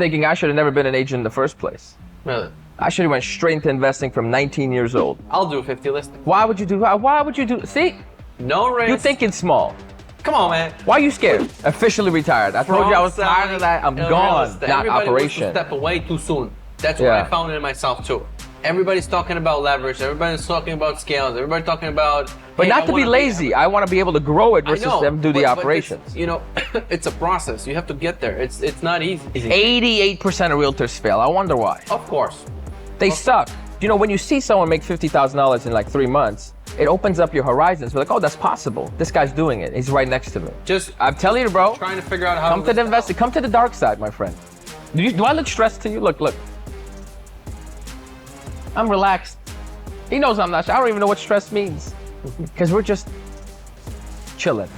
thinking I should have never been an agent in the first place. Really? I should have went straight into investing from 19 years old. I'll do 50 listings. Why would you do? Why would you do? See, No risk. you're thinking small. Come on, man. Why are you scared? Officially retired. I told you I was tired of that. I'm gone. Not Everybody operation. wants to step away too soon. That's what I found in myself too. Everybody's talking about leverage. Everybody's talking about scales. Everybody's talking about. But not to be lazy. I want to be able to grow it versus them do the operations. You know, it's a process. You have to get there. It's not easy. 88% of realtors fail. I wonder why. Of course. They suck. You know, when you see someone make $50,000 in like 3 months, it opens up your horizons. We're like, oh, that's possible. This guy's doing it. He's right next to me. I'm telling you, bro. Trying to figure out how. Come to the investing. Come to the dark side, my friend. Do I look stressed to you? Look. I'm relaxed. He knows I'm not. I don't even know what stress means, because we're just chilling.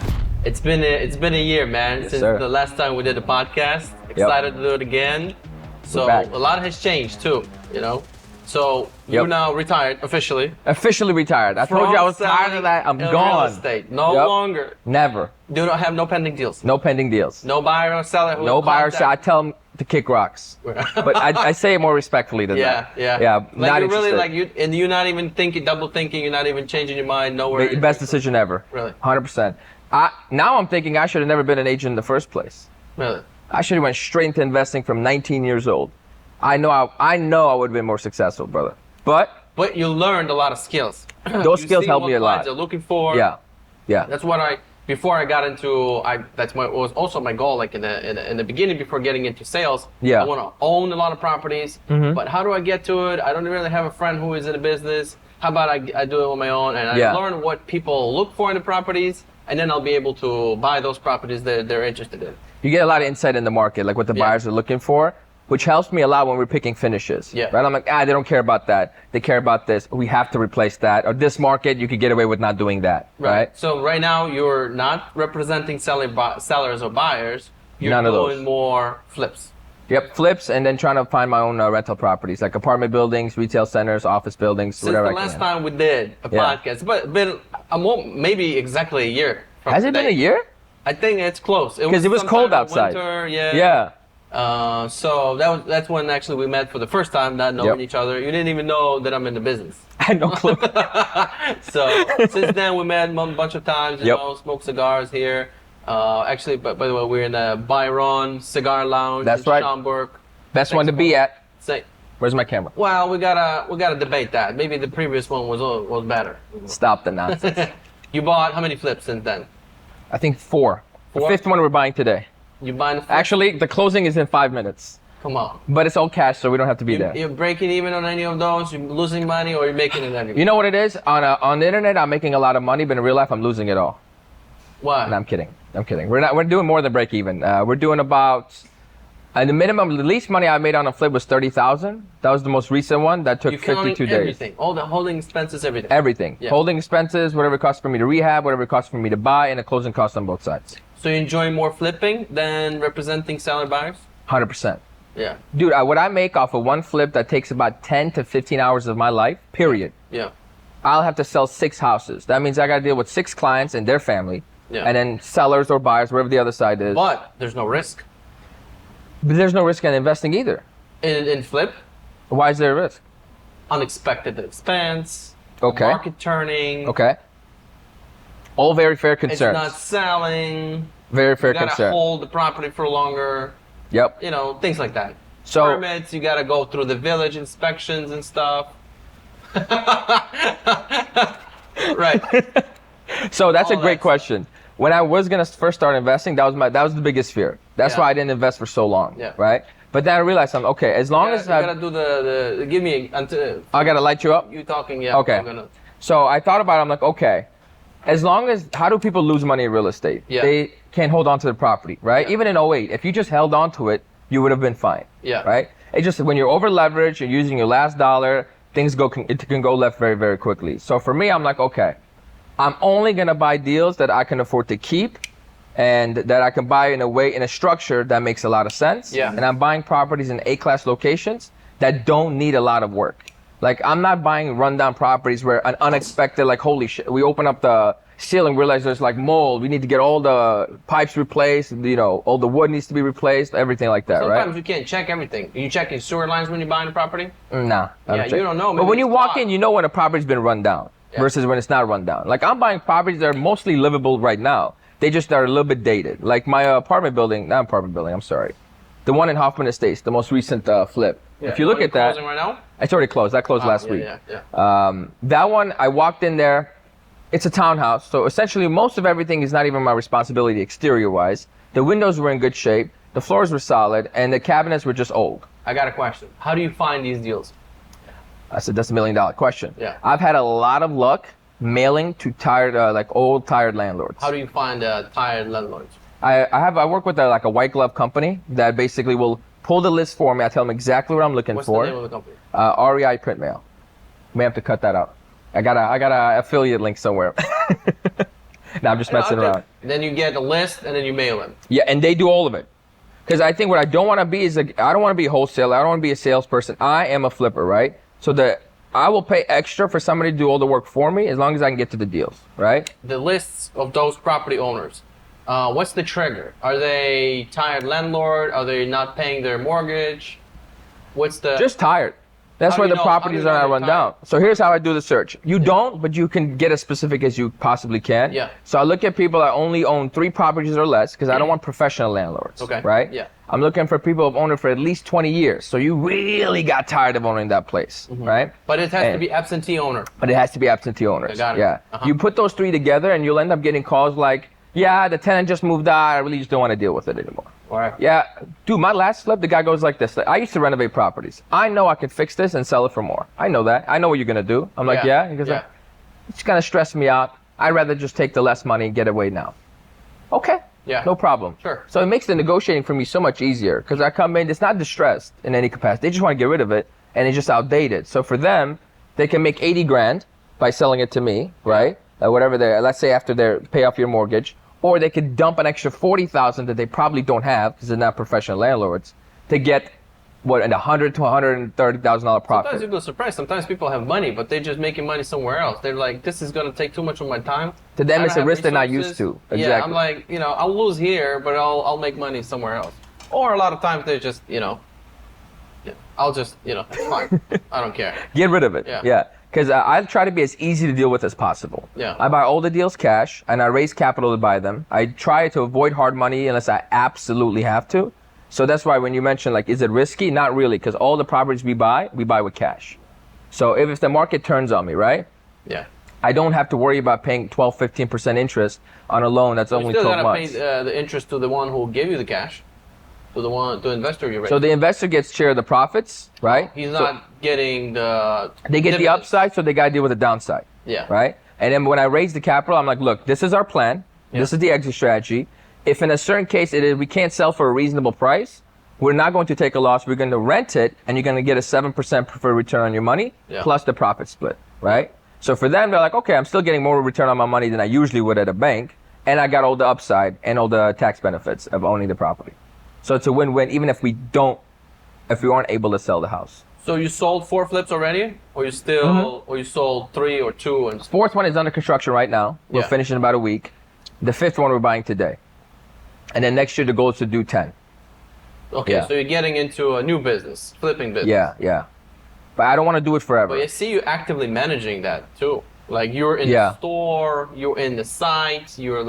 It's been a year, man, since the last time we did a podcast. Excited to do it again. So a lot has changed too, you know. So you're now retired officially. Officially retired. I told you I was tired of that. I'm gone. Real estate. No longer. Never. Do not have no pending deals. No pending deals. No buyer or seller. No buyer or seller. I tell them to kick rocks, but I say it more respectfully than that. Yeah. Like not you're really interested. and you're not even double thinking. You're not even changing your mind. Nowhere. Best decision ever. Really. 100%. Now I'm thinking I should have never been an agent in the first place. Really. I should have went straight into investing from 19 years old. I know I would have been more successful, brother. But you learned a lot of skills. Those skills helped me a lot. They're looking for. Yeah. That's what before I got into was also my goal. Like in the beginning, before getting into sales, I want to own a lot of properties. But how do I get to it? I don't really have a friend who is in the business. How about I do it on my own and I learn what people look for in the properties, and then I'll be able to buy those properties that they're interested in. You get a lot of insight in the market, like what the buyers are looking for, which helps me a lot when we're picking finishes. Right? I'm like, they don't care about that. They care about this. We have to replace that. Or this market, you could get away with not doing that. Right? So right now, you're not representing sellers or buyers. You're doing more flips. Yep, flips, and then trying to find my own rental properties, like apartment buildings, retail centers, office buildings, whatever. Since the last time we did a podcast, but been maybe exactly a year. Has it been a year? I think it's close. Because it was cold outside. Winter, so that's when actually we met for the first time, not knowing each other. You didn't even know that I'm in the business. I had no clue. So since then we met a bunch of times. You know, smoked cigars here. Actually, by the way, we're in the Byron Cigar Lounge. That's in Schaumburg. Best one to be at. Say. Where's my camera? Well, we gotta debate that. Maybe the previous one was better. Stop the nonsense. You bought how many flips since then? I think 4. The 5th one we're buying today. You buying the flip? Actually, the closing is in 5 minutes. Come on. But it's all cash, so we don't have to be there. You're breaking even on any of those? You're losing money, or you're making it anyway? You know what it is? On the internet, I'm making a lot of money, but in real life, I'm losing it all. Why? And I'm kidding. We're doing more than break even. We're doing about, the least money I made on a flip was $30,000. That was the most recent one. That took 52 days. Everything, all the holding expenses, everything. Everything. Yeah. Holding expenses, whatever it costs for me to rehab, whatever it costs for me to buy, and the closing costs on both sides. So you enjoy more flipping than representing seller buyers? 100%. Yeah. Dude, what I make off of one flip that takes about 10 to 15 hours of my life, period. Yeah. I'll have to sell 6 houses. That means I got to deal with 6 clients and their family. Yeah. And then sellers or buyers, wherever the other side is. But there's no risk. But there's no risk in investing either. In flip? Why is there a risk? Unexpected expense. Okay. Market turning. Okay. All very fair concerns. It's not selling. Very fair concern. You gotta hold the property for longer. Yep. You know, things like that. So permits, you gotta go through the village inspections and stuff. Right. So that's a great question. When I was gonna first start investing, that was the biggest fear. That's why I didn't invest for so long. Yeah. Right. But then I realized something. Okay, as long as you gotta do the give me until I gotta light you up. You talking? Yeah. Okay. So I thought about it. I'm like, okay. As long as, how do people lose money in real estate? Yeah. They can't hold on to the property, right? Yeah. Even in 08, if you just held on to it, you would have been fine. Yeah. Right? It's just when you're over leveraged, you're using your last dollar, it can go left very, very quickly. So for me, I'm like, okay, I'm only gonna buy deals that I can afford to keep and that I can buy in a structure that makes a lot of sense. Yeah. And I'm buying properties in A-class locations that don't need a lot of work. Like, I'm not buying rundown properties where an unexpected, like, holy shit, we open up the ceiling, realize there's like mold. We need to get all the pipes replaced. You know, all the wood needs to be replaced. Everything like that, right? Sometimes you can't check everything. You checking sewer lines when you're buying a property? Nah. Yeah, you don't know. But when you walk in, you know when a property's been run down versus when it's not run down. Like I'm buying properties that are mostly livable right now. They just are a little bit dated. Like my apartment building, not apartment building, I'm sorry. The one in Hoffman Estates, the most recent flip. Yeah, if you look at that, right now? it's already closed. That closed last week. Yeah. That one, I walked in there. It's a townhouse, so essentially most of everything is not even my responsibility exterior-wise. The windows were in good shape, the floors were solid, and the cabinets were just old. I got a question. How do you find these deals? I said that's $1 million question. Yeah. I've had a lot of luck mailing to tired, like old tired landlords. How do you find tired landlords? I work with like a white glove company that basically will pull the list for me. I tell them exactly what I'm looking for. What's the name of the company? REI Print Mail. May have to cut that out. I got a affiliate link somewhere. No, I'm just messing around. Then you get a list and then you mail them. Yeah, and they do all of it. Because I think what I don't want to be is I don't want to be a wholesaler. I don't want to be a salesperson. I am a flipper, right? So I will pay extra for somebody to do all the work for me as long as I can get to the deals, right? The lists of those property owners. What's the trigger? Are they tired landlord? Are they not paying their mortgage? What's the... Just tired. That's why the properties are not run down. So here's how I do the search. You don't, but you can get as specific as you possibly can. Yeah. So I look at people that only own 3 properties or less because I don't want professional landlords. Okay. Right? Yeah. I'm looking for people who've owned it for at least 20 years. So you really got tired of owning that place, right? But it has to be absentee owner. But it has to be absentee owners. I got it. Yeah. You put those 3 together and you'll end up getting calls like, yeah, the tenant just moved out. I really just don't want to deal with it anymore. Right. Yeah, dude, my last flip, the guy goes like this. I used to renovate properties. I know I can fix this and sell it for more. I know that. I know what you're going to do. I'm like, yeah? He goes, it's going to stress me out. I'd rather just take the less money and get away now. Okay. Yeah. No problem. Sure. So it makes the negotiating for me so much easier because I come in, it's not distressed in any capacity. They just want to get rid of it and it's just outdated. So for them, they can make 80 grand by selling it to me, right? Whatever let's say after they pay off your mortgage. Or they could dump an extra $40,000 that they probably don't have because they're not professional landlords to get what, an $100,000 to $130,000 profit. Sometimes people are surprised. Sometimes people have money, but they're just making money somewhere else. They're like, this is going to take too much of my time. To them, it's a risk they're not used to. Exactly. Yeah, I'm like, I'll lose here, but I'll make money somewhere else. Or a lot of times they're just, I'll just, it's fine. I don't care. Get rid of it. Yeah. Because I try to be as easy to deal with as possible. Yeah. I buy all the deals cash, and I raise capital to buy them. I try to avoid hard money unless I absolutely have to. So that's why when you mention, like, is it risky? Not really, because all the properties we buy with cash. So if the market turns on me, right? Yeah. I don't have to worry about paying 12, 15% interest on a loan that's only 12 months. You still got to pay the interest to the one who gave you the cash. To the investor you raised. So the investor gets share of the profits, right? He's not getting the... They get the upside, so they got to deal with the downside. Yeah. Right? And then when I raise the capital, I'm like, look, this is our plan. Yeah. This is the exit strategy. If in a certain case we can't sell for a reasonable price, we're not going to take a loss. We're going to rent it, and you're going to get a 7% preferred return on your money, plus the profit split, right? So for them, they're like, okay, I'm still getting more return on my money than I usually would at a bank, and I got all the upside and all the tax benefits of owning the property. So it's a win-win, even if we aren't able to sell the house. So you sold 4 flips already, or you sold 3 or 2? And 4th one is under construction right now. We'll finish in about a week. The 5th one we're buying today, and then next year the goal is to do 10. Okay, so you're getting into a new business, flipping business. Yeah. But I don't want to do it forever. But I see you actively managing that too. Like you're in the store, you're in the site, you're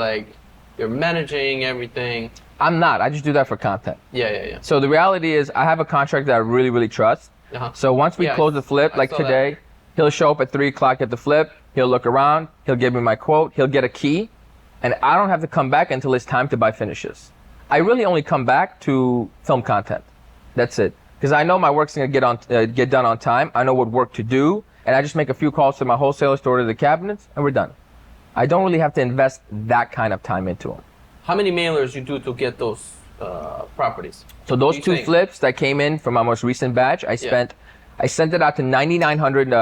managing everything. I'm not. I just do that for content. Yeah. So the reality is I have a contractor that I really, really trust. So once we close the flip, like today, he'll show up at 3 o'clock at the flip. He'll look around. He'll give me my quote. He'll get a key. And I don't have to come back until it's time to buy finishes. I really only come back to film content. That's it. Because I know my work's going to get done on time. I know what work to do. And I just make a few calls to my wholesalers to order the cabinets, and we're done. I don't really have to invest that kind of time into them. How many mailers you do to get those properties? So those 2 flips that came in from my most recent batch, I sent it out to 9,900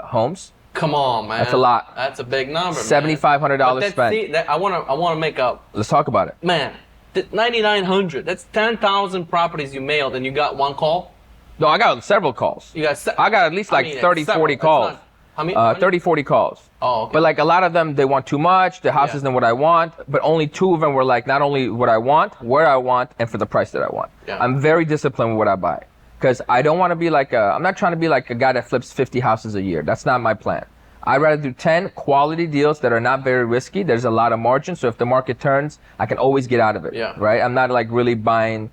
homes. Come on, man. That's a lot. That's a big number. $7,500 spent. See, I want to make up. Let's talk about it. Man, 9,900. That's 10,000 properties you mailed, and you got 1 call. No, I got several calls. I got at least 30, 40 calls. How many? 30, 40 calls. Oh, okay. But like a lot of them, they want too much. The house isn't what I want. But only 2 of them were like, not only what I want, where I want, and for the price that I want. Yeah. I'm very disciplined with what I buy. Because I don't want to be like I'm not trying to be like a guy that flips 50 houses a year. That's not my plan. I'd rather do 10 quality deals that are not very risky. There's a lot of margin. So if the market turns, I can always get out of it. Yeah. Right? I'm not like really buying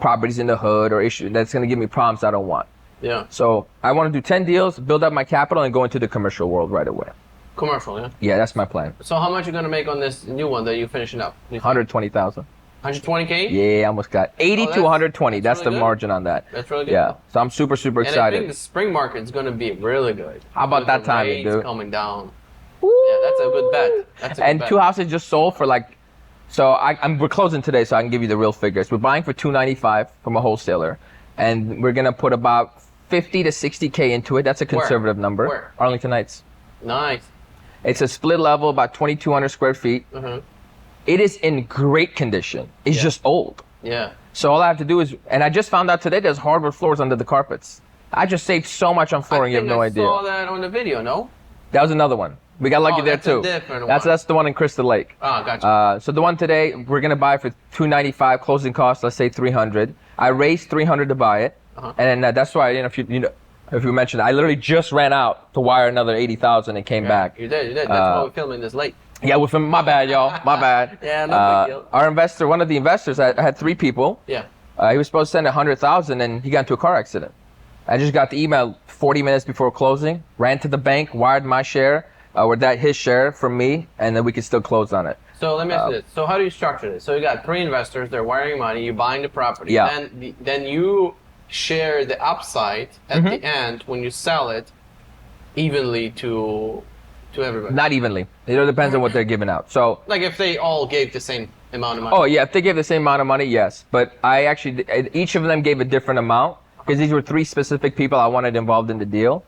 properties in the hood or issue that's going to give me problems I don't want. Yeah. So I want to do 10 deals, build up my capital, and go into the commercial world right away. Commercial, yeah? Yeah, that's my plan. So how much are you going to make on this new one that you're finishing up? 120,000. 120K? Yeah, I almost got 80 to 120. That's really the good. margin on that. That's really good. Yeah, so I'm super And excited. I think the spring market is going to be really good. How about that the timing, rates dude? coming down. Woo! Yeah, that's a good bet. That's a good And bet. 2 houses just sold for like, so we're closing today, so I can give you the real figures. We're buying for $295 from a wholesaler, and we're gonna put about 50 to 60K into it. That's a conservative number. Where? Arlington Heights. Nice. It's a split level, about 2,200 square feet. Mm-hmm. It is in great condition. It's just old. Yeah. So all I have to do is, and I just found out today there's hardwood floors under the carpets. I just saved so much on flooring, you have no idea. I saw that on the video, no? That was another one. We got lucky there too. That's a different That's one. the one in Crystal Lake. Oh, gotcha. So the one today we're gonna buy for $295, closing cost, let's say $300. I raised $300 to buy it, and then that's why if you mentioned, I literally just ran out to wire another $80,000 and came back. You did. That's why we're filming this late. Yeah, with my bad, y'all. My bad. Yeah, no big deal. Our investor, one of the investors, I had 3 people. Yeah. He was supposed to send $100,000, and he got into a car accident. I just got the email 40 minutes before closing, ran to the bank, wired my share, or that his share from me, and then we could still close on it. So let me ask you this. So how do you structure this? So you got 3 investors, they're wiring money, you're buying the property. Yeah. Then you share the upside at the end when you sell it evenly to everybody. Not evenly. It all depends on what they're giving out. So, like if they all gave the same amount of money. oh yeah, if they gave the same amount of money, yes. But I actually, each of them gave a different amount because these were 3 specific people I wanted involved in the deal.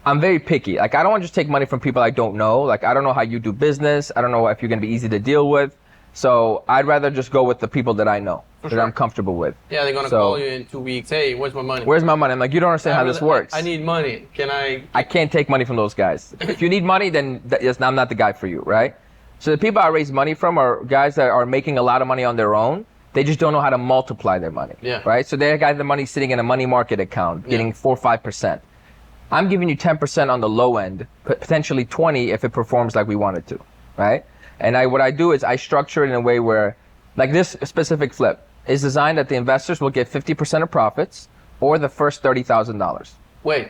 I'm very picky. Like I don't want to just take money from people I don't know. Like I don't know how you do business. I don't know if you're going to be easy to deal with. So I'd rather just go with the people that I know, that I'm comfortable with. Yeah, they're going to call you in 2 weeks. Hey, where's my money? Where's my money? I'm like, you don't understand how this works. I need money. Can I? I can't take money from those guys. If you need money, then yes, I'm not the guy for you, right? So the people I raise money from are guys that are making a lot of money on their own. They just don't know how to multiply their money, right? So they got the money sitting in a money market account, getting 4 or 5%. I'm giving you 10% on the low end, potentially 20 if it performs like we want it to, right? And what I do is I structure it in a way where, like this specific flip is designed that the investors will get 50% of profits or the first $30,000. Wait,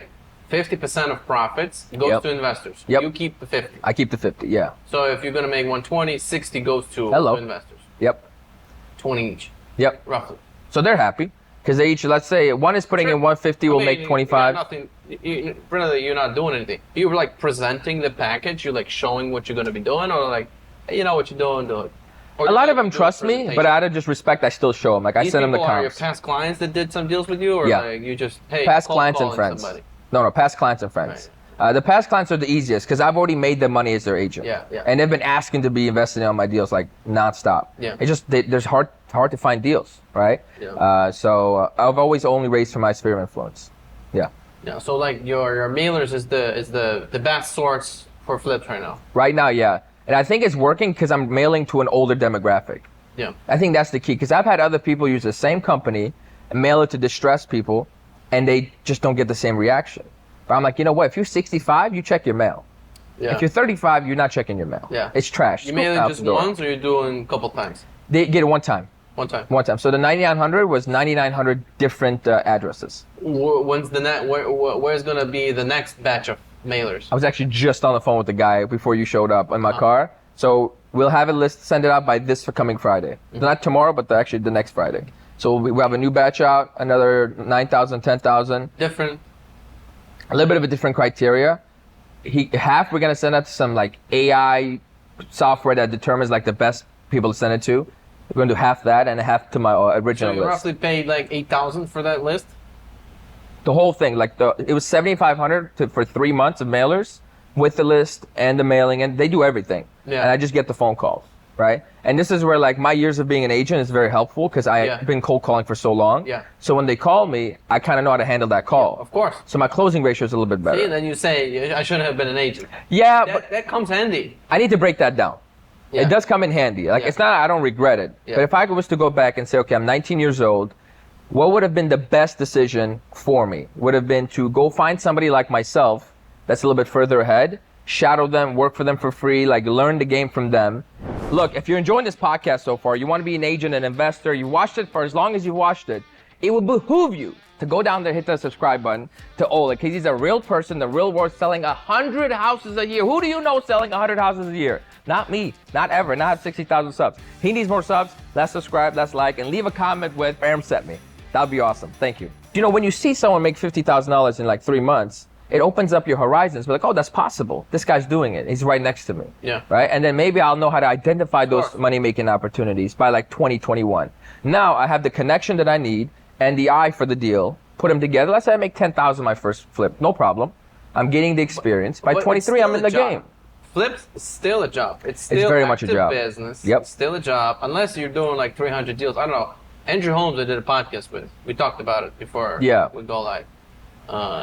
50% of profits goes to investors. Yep. You keep the 50. I keep the 50, yeah. So if you're gonna make 120, 60 goes to investors. Yep. 20 each. Yep. Roughly. So they're happy because they each, let's say one is putting in 150, will make 25. Nothing. Really, you're not doing anything. You're like presenting the package. You're like showing what you're gonna be doing, or like, hey, you know what you're doing, do it. A lot of them trust me, but out of just respect, I still show them. Like I send them the comps. Are your past clients that did some deals with you, or like you just past clients and friends? Somebody? No, past clients and friends. Right. The past clients are the easiest because I've already made them money as their agent. Yeah. And they've been asking to be invested in my deals like nonstop. Yeah. It's just there's hard to find deals, right? Yeah. So I've always only raised from my sphere of influence. Yeah. Yeah. So like your mailers is the best source for flips right now. Right now, yeah. And I think it's working because I'm mailing to an older demographic. Yeah. I think that's the key because I've had other people use the same company and mail it to distressed people, and they just don't get the same reaction. But I'm like, you know what? If you're 65, you check your mail. Yeah. If you're 35, you're not checking your mail. Yeah. It's trash. You mail it just once, or you're doing a couple times? They get it one time. One time. One time. So the 9900 was 9900 different addresses. When's the where's gonna be the next batch of mailers? I was actually just on the phone with the guy before you showed up in my car. So we'll have it send it out by this coming Friday. Not tomorrow, but actually the next Friday. So we have a new batch out, another 9,000, 10,000. Different. A little bit of a different criteria. Half we're gonna send out to some like AI software that determines like the best people to send it to. We're gonna do half that and half to my original list. So you roughly paid like 8,000 for that list? The whole thing, like it was 7,500 for 3 months of mailers with the list and the mailing, and they do everything. Yeah. And I just get the phone calls, right? And this is where like my years of being an agent is very helpful because I've been cold calling for so long. Yeah. So when they call me, I kind of know how to handle that call. Yeah, of course. So my closing ratio is a little bit better. See, then you say, I shouldn't have been an agent. Yeah. That comes handy. I need to break that down. Yeah. It does come in handy. Like it's not, I don't regret it. Yeah. But if I was to go back and say, okay, I'm 19 years old, what would have been the best decision for me? Would have been to go find somebody like myself that's a little bit further ahead, shadow them, work for them for free, like learn the game from them. Look, if you're enjoying this podcast so far, you want to be an agent, an investor, you watched it for as long as you watched it, it would behoove you to go down there, hit the subscribe button to Oleg, because he's a real person, the real world, selling 100 houses a year. Who do you know selling 100 houses a year? Not me, not ever, not 60,000 subs. He needs more subs. Let's subscribe, let's like, and leave a comment with Aram sent me. That'd be awesome. Thank you. You know, when you see someone make $50,000 in like 3 months, it opens up your horizons. We're like, oh, that's possible. This guy's doing it. He's right next to me. Yeah. Right? And then maybe I'll know how to identify those money-making opportunities by like 2021. Now I have the connection that I need and the eye for the deal. Put them together. Let's say I make 10,000 my first flip. No problem. I'm getting the experience. By 23, I'm in the game. Flips is still a job. It's still very much a job. Business. Yep. It's still a job. Unless you're doing like 300 deals. I don't know. Andrew Holmes, I did a podcast with. We talked about it before we go live.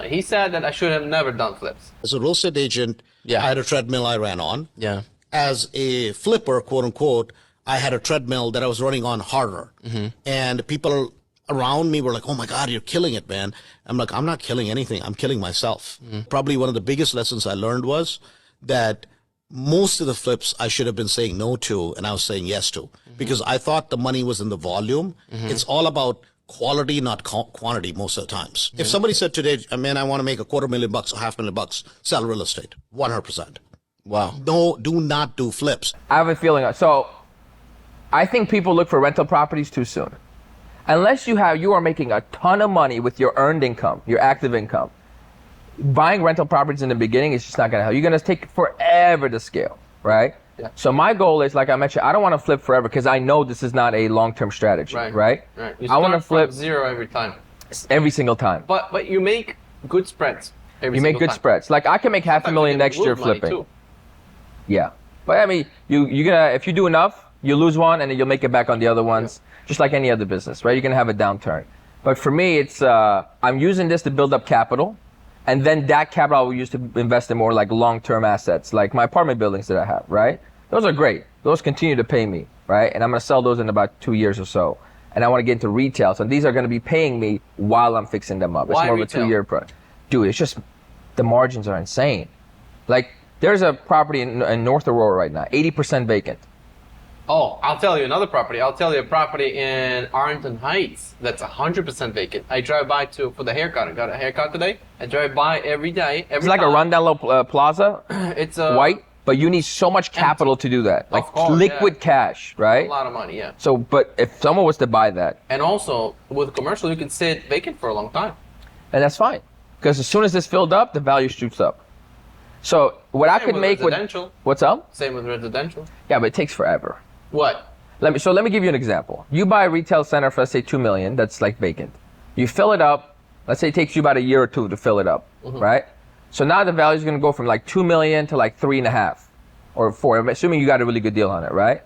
He said that I should have never done flips. As a real estate agent, I had a treadmill I ran on. Yeah. As a flipper, quote unquote, I had a treadmill that I was running on harder. Mm-hmm. And people around me were like, oh my God, you're killing it, man. I'm like, I'm not killing anything. I'm killing myself. Mm-hmm. Probably one of the biggest lessons I learned was that most of the flips I should have been saying no to, and I was saying yes to, because I thought the money was in the volume. Mm-hmm. It's all about quality, not quantity most of the times. Mm-hmm. If somebody said today, man, I want to make $250,000 or $500,000, sell real estate, 100%. Wow. No, do not do flips. I have a feeling. So I think people look for rental properties too soon. Unless you are making a ton of money with your earned income, your active income, buying rental properties in the beginning is just not going to help. You're going to take forever to scale, right? Yeah. So my goal is, like I mentioned, I don't want to flip forever because I know this is not a long-term strategy, right? I want to flip zero every time. Every single time. But you make good spreads. You make good spreads. Like I can make $500,000 next year flipping. Too. Yeah, but I mean, you're gonna, if you do enough, you lose one and then you'll make it back on the other ones, just like any other business, right? You're gonna have a downturn. But for me, it's I'm using this to build up capital. And then that capital I will use to invest in more like long-term assets, like my apartment buildings that I have, right? Those are great. Those continue to pay me, right? And I'm going to sell those in about 2 years or so. And I want to get into retail. So these are going to be paying me while I'm fixing them up. It's more of a 2-year project. Dude, it's just, the margins are insane. Like, there's a property in North Aurora right now, 80% vacant. Oh, I'll tell you another property. I'll tell you a property in Arlington Heights that's 100% vacant. I drive by for the haircut. I got a haircut today. I drive by every day. It's like a rundown little plaza. It's white, but you need so much capital to do that. Like liquid cash, right? A lot of money, yeah. So, but if someone was to buy that. And also, with commercial, you can sit vacant for a long time. And that's fine. Because as soon as it's filled up, the value shoots up. So, what I could make with residential. What's up? Same with residential. Yeah, but it takes forever. What? Let me give you an example. You buy a retail center for, let's say, $2 million, that's like vacant. You fill it up, let's say it takes you about a year or two to fill it up, right? So now the value is going to go from like $2 million to like 3.5 or 4, assuming you got a really good deal on it, right?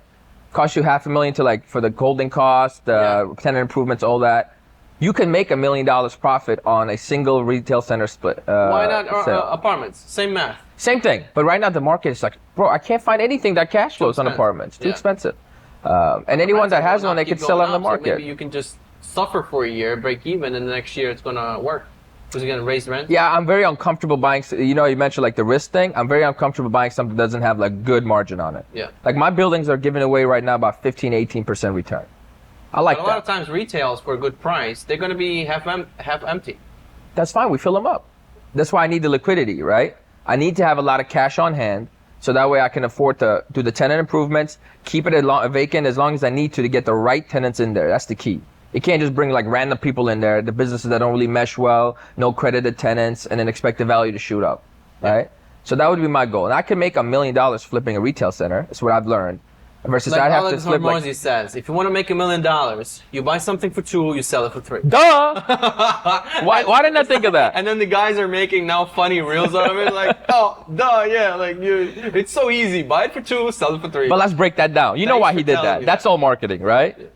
Cost you $500,000 to like, for the holding cost, tenant improvements, all that. You can make $1 million profit on a single retail center split. Why not apartments? Same math. Same thing, but right now the market is like, bro, I can't find anything that cash flows on apartments. Too expensive. And anyone that has one, they could sell on the market. So maybe you can just suffer for a year, break even, and the next year it's gonna work. Because you're gonna raise rent. Yeah, I'm very uncomfortable buying. You know, you mentioned like the risk thing. I'm very uncomfortable buying something that doesn't have like good margin on it. Yeah. Like my buildings are giving away right now about 15-18% return. I like that. A lot of times retails for a good price, they're gonna be half empty. That's fine. We fill them up. That's why I need the liquidity, right? I need to have a lot of cash on hand, so that way I can afford to do the tenant improvements, keep it vacant as long as I need to get the right tenants in there. That's the key. You can't just bring like random people in there, the businesses that don't really mesh well, no credited tenants, and then expect the value to shoot up, right? So that would be my goal. And I can make $1 million flipping a retail center. That's what I've learned. Versus like I'd have to flip like says, if you want to make $1 million, you buy something for 2, you sell it for 3. Duh! why didn't I think of that? And then the guys are making now funny reels out of it, like, oh, duh, yeah, like it's so easy. Buy it for 2, sell it for 3. But let's break that down. You know why he did that? That's all marketing, right? Yeah.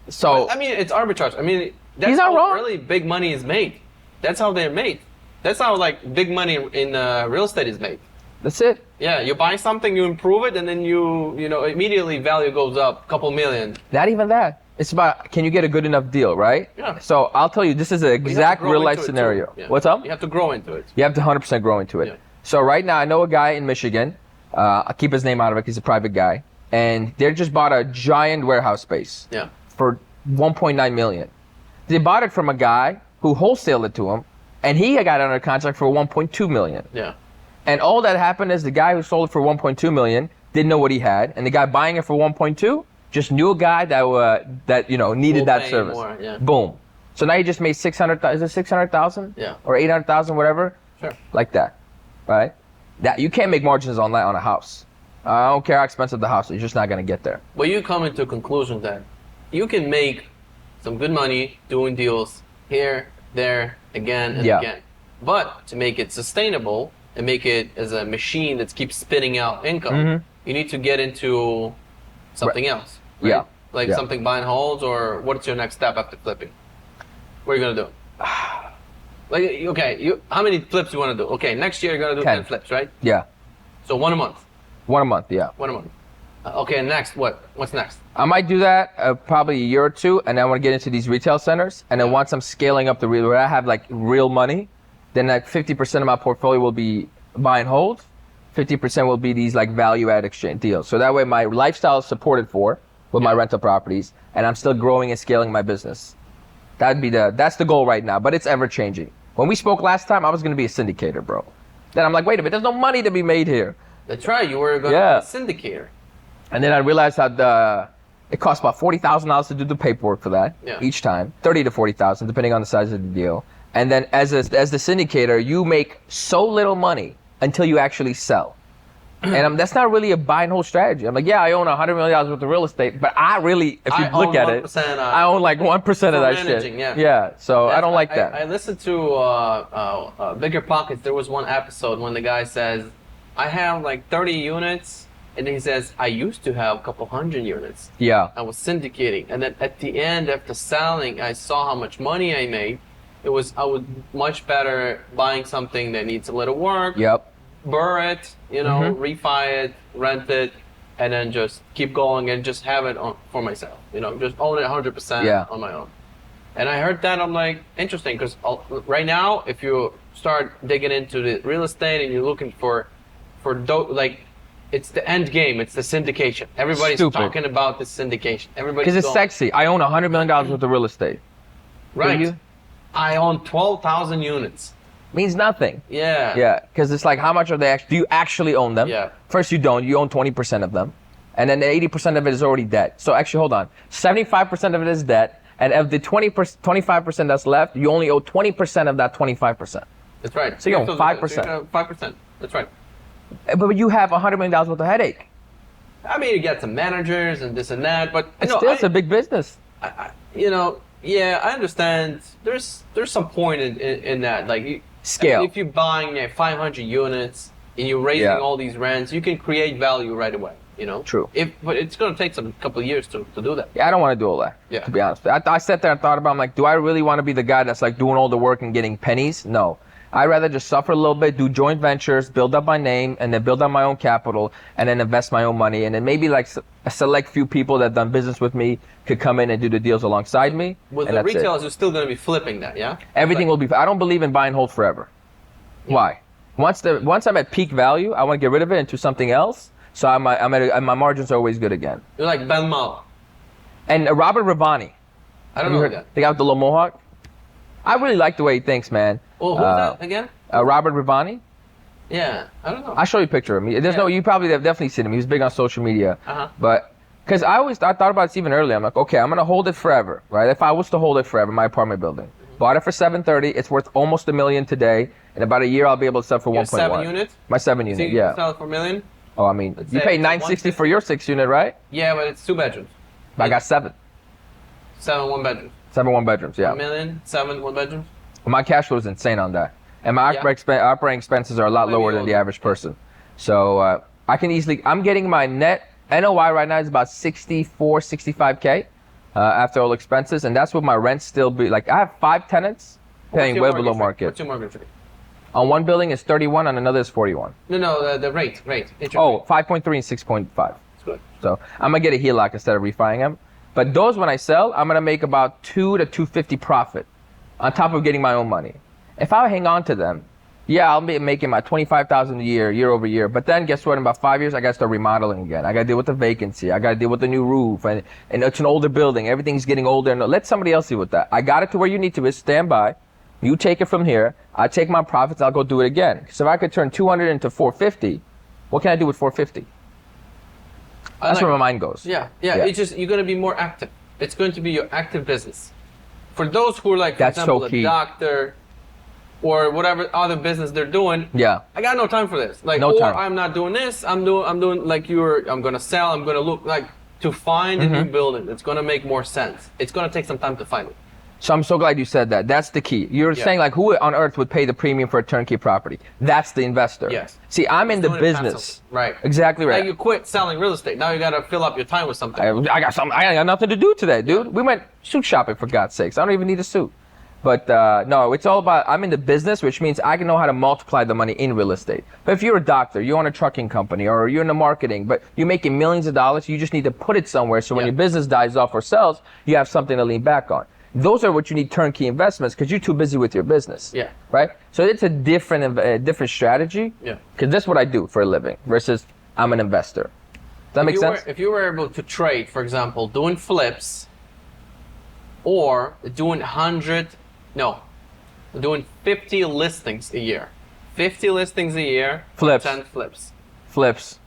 So I mean, it's arbitrage. I mean, that's he's not how wrong. Really big money is made. That's how they're made. That's how like big money in real estate is made. That's it. Yeah, you buy something, you improve it, and then you know immediately value goes up a couple million. Not even that. It's about can you get a good enough deal, right? Yeah. So I'll tell you, this is an exact real life scenario. Yeah. What's up? You have to grow into it. You have to 100% grow into it. Yeah. So right now I know a guy in Michigan. I'll keep his name out of it because he's a private guy, and they just bought a giant warehouse space. Yeah. For 1.9 million. They bought it from a guy who wholesaled it to him, and he got under contract for 1.2 million. Yeah. And all that happened is the guy who sold it for 1.2 million didn't know what he had, and the guy buying it for 1.2 just knew a guy that needed that service. More, yeah. Boom. So now he just made 600,000. Is it 600,000? Yeah. Or 800,000, whatever. Sure. Like that, right? That you can't make margins on that on a house. I don't care how expensive the house is. You're just not gonna get there. Well, you come into a conclusion that you can make some good money doing deals here, there, again, and again. But to make it sustainable and make it as a machine that keeps spitting out income, you need to get into something else. Right? Yeah. Like something buy and holds, or what's your next step after flipping? What are you gonna do? Like, okay, how many flips you want to do? Okay, next year you're gonna do 10 flips, right? Yeah. So 1 a month. 1 a month, yeah. 1 a month. Okay, next, what's next? I might do that probably a year or two, and then I want to get into these retail centers. And then once I'm scaling up the real, where I have like real money, then like 50% of my portfolio will be buy and hold, 50% will be these like value add exchange deals. So that way my lifestyle is supported for with my rental properties, and I'm still growing and scaling my business. That's the goal right now, but it's ever changing. When we spoke last time, I was going to be a syndicator, bro. Then I'm like, wait a minute, there's no money to be made here. That's right, you were going to be a syndicator. And then I realized that it costs about $40,000 to do the paperwork for that each time, $30,000 to $40,000, depending on the size of the deal. And then as the syndicator, you make so little money until you actually sell. And that's not really a buy and hold strategy. I'm like, yeah, I own $100 million worth of real estate, but I really, if you look at it, I own like 1% of that shit. Yeah, so I don't like that. I listened to Bigger Pockets. There was one episode when the guy says, I have like 30 units. And then he says, I used to have a couple hundred units. Yeah. I was syndicating. And then at the end, after selling, I saw how much money I made. I was much better buying something that needs a little work. Yep. Burr it, refi it, rent it, and then just keep going and just have it for myself. Just own it 100% on my own. And I heard that, I'm like, interesting, because right now, if you start digging into the real estate and you're looking for it's the end game. It's the syndication. Everybody's talking about the syndication. Because it's sexy. I own $100 million worth of real estate. Right. I own 12,000 units. Means nothing. Yeah. Yeah. Because it's like, how much are they? Do you actually own them? Yeah. First, you don't. You own 20% of them, and then 80% of it is already debt. So actually, hold on. 75% of it is debt, and of the 25% that's left, you only owe 20% of that 25%. That's right. So you own 5%. 5%. That's right. But you have $100 million worth of headache. I mean, you get some managers and this and that, but it's a big business. I understand. There's some point in that. Like scale. If you're buying 500 units and you're raising all these rents, you can create value right away. True. But it's going to take some couple of years to do that. Yeah, I don't want to do all that. Yeah. To be honest, I sat there and thought about. I'm like, do I really want to be the guy that's like doing all the work and getting pennies? No. I'd rather just suffer a little bit, do joint ventures, build up my name, and then build up my own capital, and then invest my own money. And then maybe like a select few people that done business with me could come in and do the deals alongside me. With the retailers, you're still going to be flipping that, yeah? Everything will be. I don't believe in buy and hold forever. Yeah. Why? Once I'm at peak value, I want to get rid of it into something else. So my margins are always good again. You're like Ben Mala. And Robert Ravani. I don't know that. The guy with the little mohawk. I really like the way he thinks, man. Well, who's that again? Robert Ravani. Yeah, I don't know. I'll show you a picture of him. You probably have definitely seen him. He was big on social media. But because I thought about this even earlier. I'm like, okay, I'm gonna hold it forever, right? If I was to hold it forever, my apartment building, bought it for $730. It's worth almost $1 million today. In about a year, I'll be able to sell for 1.1. 7 units? My 7 unit, so you can sell it for $1 million? Oh, I mean, you pay $960 for your 6-unit, right? Yeah, but it's 2 bedrooms. But I got 7. 7 1 bedrooms. 7 1-bedrooms, yeah. 1 million, 7 1 bedrooms. My cash flow is insane on that. And my operating expenses are a lot lower than the average person. So I can easily, I'm getting my net NOI right now is about 64, 65K after all expenses. And that's what my rent still be. Like I have 5 tenants paying way below market. What's your mortgage rate? On one building is 31, on another is 41. No, the rate. Oh, 5.3 and 6.5. That's good. So I'm gonna get a HELOC instead of refining them. But those, when I sell, I'm gonna make about 2 to 250 profit on top of getting my own money. If I hang on to them, yeah, I'll be making my 25,000 a year over year. But then guess what? In about 5 years, I gotta start remodeling again. I gotta deal with the vacancy. I gotta deal with the new roof, and it's an older building. Everything's getting older. And let somebody else deal with that. I got it to where you need to be. Stand by. You take it from here. I take my profits. I'll go do it again. Because if I could turn 200 into 450, what can I do with 450? That's where my mind goes. Yeah. It's just you're gonna be more active. It's going to be your active business. For those who are like, for example, a doctor or whatever other business they're doing. Yeah. I got no time for this. Like, no time. I'm not doing this. I'm doing like I'm gonna sell. I'm gonna look like to find a new building. It's gonna make more sense. It's gonna take some time to find it. So I'm so glad you said that. That's the key. You're saying like, who on earth would pay the premium for a turnkey property? That's the investor. Yes. See, I'm in the business. Right. Exactly right. Like you quit selling real estate. Now you got to fill up your time with something. I got nothing to do today, dude. We went suit shopping for God's sakes. I don't even need a suit. But no, it's all about, I'm in the business, which means I can know how to multiply the money in real estate. But if you're a doctor, you own a trucking company, or you're in the marketing, but you're making millions of dollars, you just need to put it somewhere so when your business dies off or sells, you have something to lean back on. Those are what you need turnkey investments because you're too busy with your business. Yeah. Right? So it's a different strategy. Yeah. Because that's what I do for a living versus I'm an investor. Does that make sense? If you were able to trade, for example, doing flips or doing 50 listings a year. 50 listings a year. Flips. 10 flips. Flips.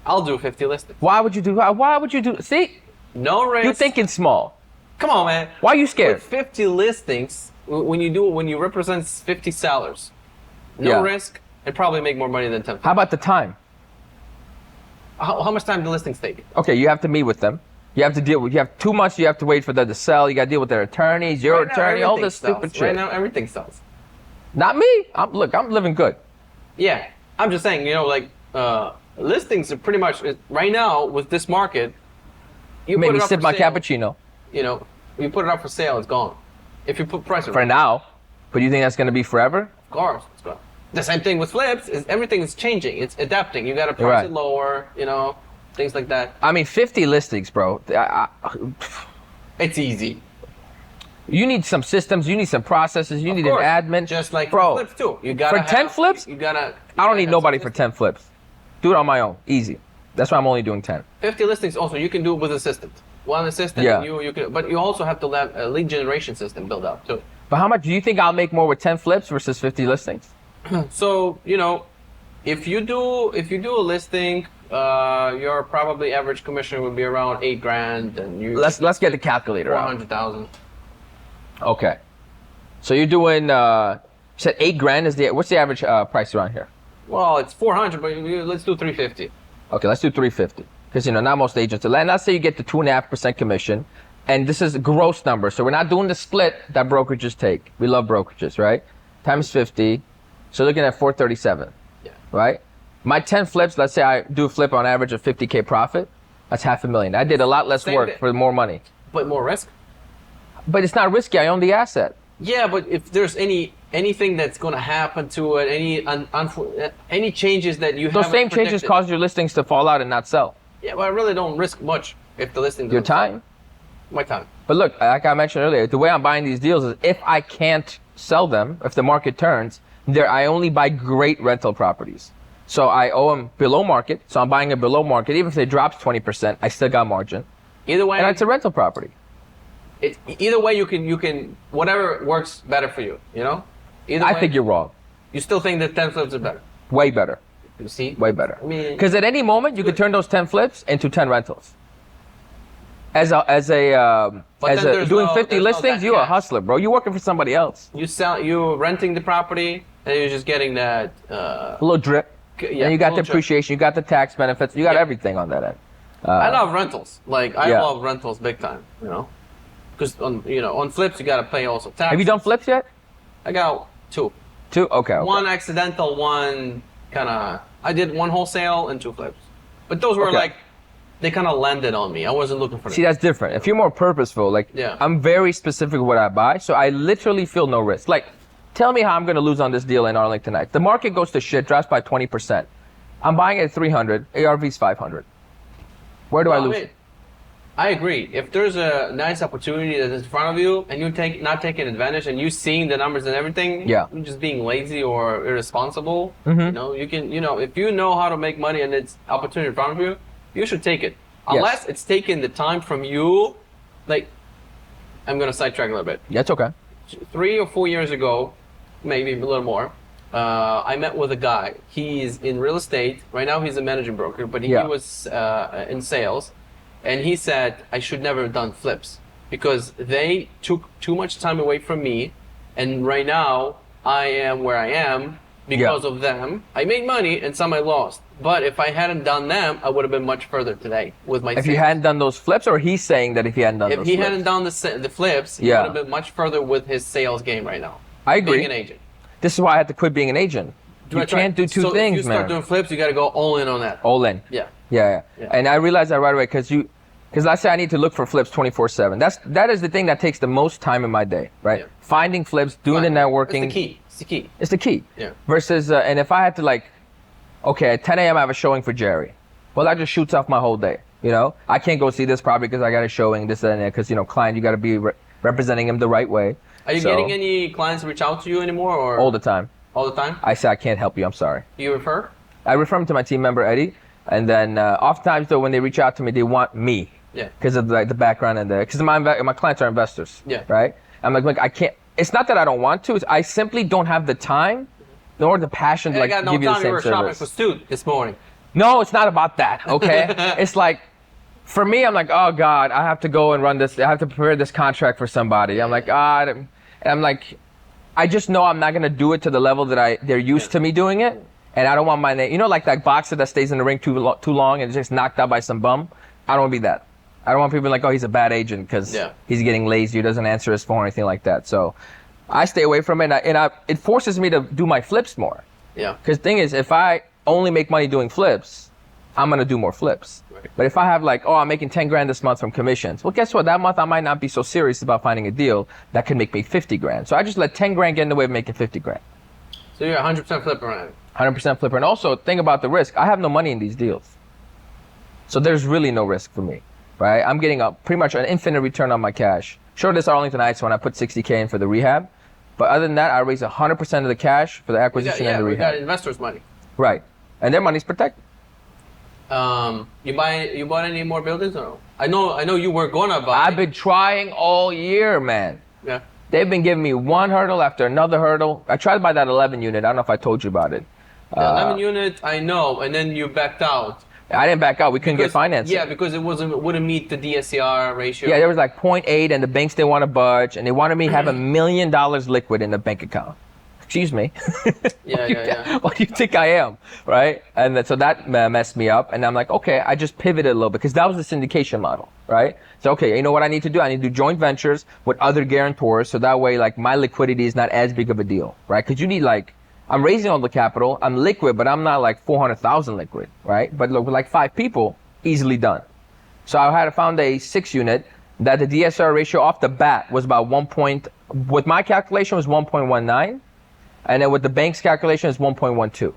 I'll do 50 listings. Why would you do? See? No risk. You're thinking small. Come on, man. Why are you scared? With 50 listings, when you represent 50 sellers, no risk, and probably make more money than 10. How about the time? How much time do listings take? Okay, you have to meet with them. You have to deal with. You have 2 months. You have to wait for them to sell. You got to deal with their attorneys, your attorney, all this stupid shit. Right now, everything sells. Not me. I'm living good. Yeah, I'm just saying. Listings are pretty much right now with this market. You made me sip my cappuccino. You put it up for sale, it's gone. If you put price for now, but you think that's going to be forever? Of course, it's gone. The same thing with flips. Everything is changing. It's adapting. You got to price it lower. Things like that. I mean, 50 listings, bro. It's easy. You need some systems. You need some processes. You need an admin. Just like bro, flips too. You got for 10 flips. I don't need nobody for 10 flips. Do it on my own, easy. That's why I'm only doing 10. 50 listings. Also, you can do it with assistant. One assistant. You can, but you also have to have a lead generation system built up too. But how much do you think I'll make more with 10 flips versus 50 listings? So if you do a listing, your probably average commission would be around $8,000, and you. Let's get the calculator out. 400,000. Okay, so you're doing. You said $8,000 is what's the average price around here? Well, it's 400, but let's do 350. Okay, let's do 350 because not most agents. Let's say you get the 2.5% commission, and this is gross number. So we're not doing the split that brokerages take. We love brokerages, right? Times 50, so looking at 437. Yeah. Right. My 10 flips. Let's say I do a flip on average of 50K profit. That's $500,000. I did a lot less work for more money. But more risk. But it's not risky. I own the asset. Yeah, but if there's anything that's going to happen to it, any changes that you have. Those same changes cause your listings to fall out and not sell. Yeah, but I really don't risk much if the listing. Your time. My time. But look, like I mentioned earlier, the way I'm buying these deals is if I can't sell them, if the market turns, I only buy great rental properties. So I owe them below market. So I'm buying it below market. Even if it drops 20%, I still got margin. Either way. And it's a rental property. Either way, you can whatever works better for you. Either way, I think you're wrong. You still think that 10 flips are better? Way better. You see? Way better. I mean, because at any moment you could turn those 10 flips into 10 rentals. Doing 50 listings, you're a hustler, bro. You're working for somebody else. You're renting the property, and you're just getting that a little drip. And you got the appreciation, you got the tax benefits, you got everything on that end. I love rentals. Like I love rentals big time. You know, because on flips you got to pay also tax. Have you done flips yet? I got two. Two? Okay. One accidental, one kind of. I did one wholesale and two flips, but those were like they kind of landed on me. I wasn't looking for them. See, that's different. If you're more purposeful, like I'm very specific with what I buy, so I literally feel no risk. Like, tell me how I'm going to lose on this deal in Arlington Heights. The market goes to shit, drops by 20%. I'm buying it at 300. ARV's 500. Where do I lose? I agree. If there's a nice opportunity that's in front of you and you're not taking advantage and you seeing the numbers and everything, you're just being lazy or irresponsible. You know, you can, if you know how to make money and it's opportunity in front of you, you should take it. Unless it's taking the time from you. Like, I'm going to sidetrack a little bit. That's okay. 3 or 4 years ago, maybe a little more, I met with a guy. He's in real estate. Right now he's a managing broker, but he was in sales. And he said, I should never have done flips because they took too much time away from me. And right now I am where I am because of them. I made money and some I lost. But if I hadn't done them, I would have been much further today with my sales. If you hadn't done those flips, or he's saying that if he hadn't done those flips? If he hadn't done the flips, he would have been much further with his sales game right now. I agree. Being an agent. This is why I had to quit being an agent. You can't do two things, man. If you start doing flips, you got to go all in on that. All in. Yeah. And I realized that right away because let's say I need to look for flips 24/7. That is the thing that takes the most time in my day, right? Yeah. Finding flips, doing the networking. It's the key. It's the key. Yeah. Versus, and if I had to okay, at 10 a.m. I have a showing for Jerry. Well, that just shoots off my whole day. I can't go see this property because I got a showing, this and that. Because client, you got to be representing him the right way. Are you getting any clients reach out to you anymore, or all the time? All the time? I say I can't help you. I'm sorry. You refer? I refer them to my team member Eddie, and then oftentimes though when they reach out to me, they want me. Yeah. Because of the background and because my clients are investors. Yeah. Right. I'm like, look, I can't. It's not that I don't want to. It's I simply don't have the time, nor the passion to give you the same service. I got no time. You were shopping for Stute this morning. No, it's not about that. Okay. It's like, for me, I'm like, oh God, I have to go and run this. I have to prepare this contract for somebody. I'm like, and I'm like, I just know I'm not gonna do it to the level that they're used to me doing it, and I don't want my name. Like that boxer that stays in the ring too long and is just knocked out by some bum. I don't want to be that. I don't want people like, oh, he's a bad agent because he's getting lazy or doesn't answer his phone or anything like that. So I stay away from it, and it forces me to do my flips more. Yeah. Because the thing is, if I only make money doing flips, I'm gonna do more flips. Right. But if I have I'm making 10 grand this month from commissions, well, guess what? That month I might not be so serious about finding a deal that can make me 50 grand. So I just let 10 grand get in the way of making 50 grand. So you're 100% flipper on it. 100% flipper. And also think about the risk. I have no money in these deals. So there's really no risk for me, right? I'm getting pretty much an infinite return on my cash. Sure, this Arlington Heights when I put 60K in for the rehab. But other than that, I raise 100% of the cash for the acquisition and the rehab. We got investors' money. Right. And their money's protected. You bought any more buildings or no? I know you were gonna buy. I've been trying all year, man. Yeah. They've been giving me one hurdle after another hurdle. I tried to buy that 11 unit. I don't know if I told you about it. The 11 unit, I know, and then you backed out. I didn't back out. We couldn't get financing. Yeah, because it wouldn't meet the DSCR ratio. Yeah, there was 0.8, and the banks didn't want to budge, and they wanted me to have $1 million liquid in the bank account. Excuse me. Yeah. What do you think I am, right? And so that messed me up, and I'm like, okay, I just pivoted a little bit because that was the syndication model, right? So okay, you know what I need to do? I need to do joint ventures with other guarantors, so that way my liquidity is not as big of a deal, right? Because you need I'm raising all the capital, I'm liquid, but I'm not 400,000 liquid, right? But look, with 5 people, easily done. So I found a 6 unit that the DSR ratio off the bat was about with my calculation was 1.19. And then with the bank's calculation, it's 1.12.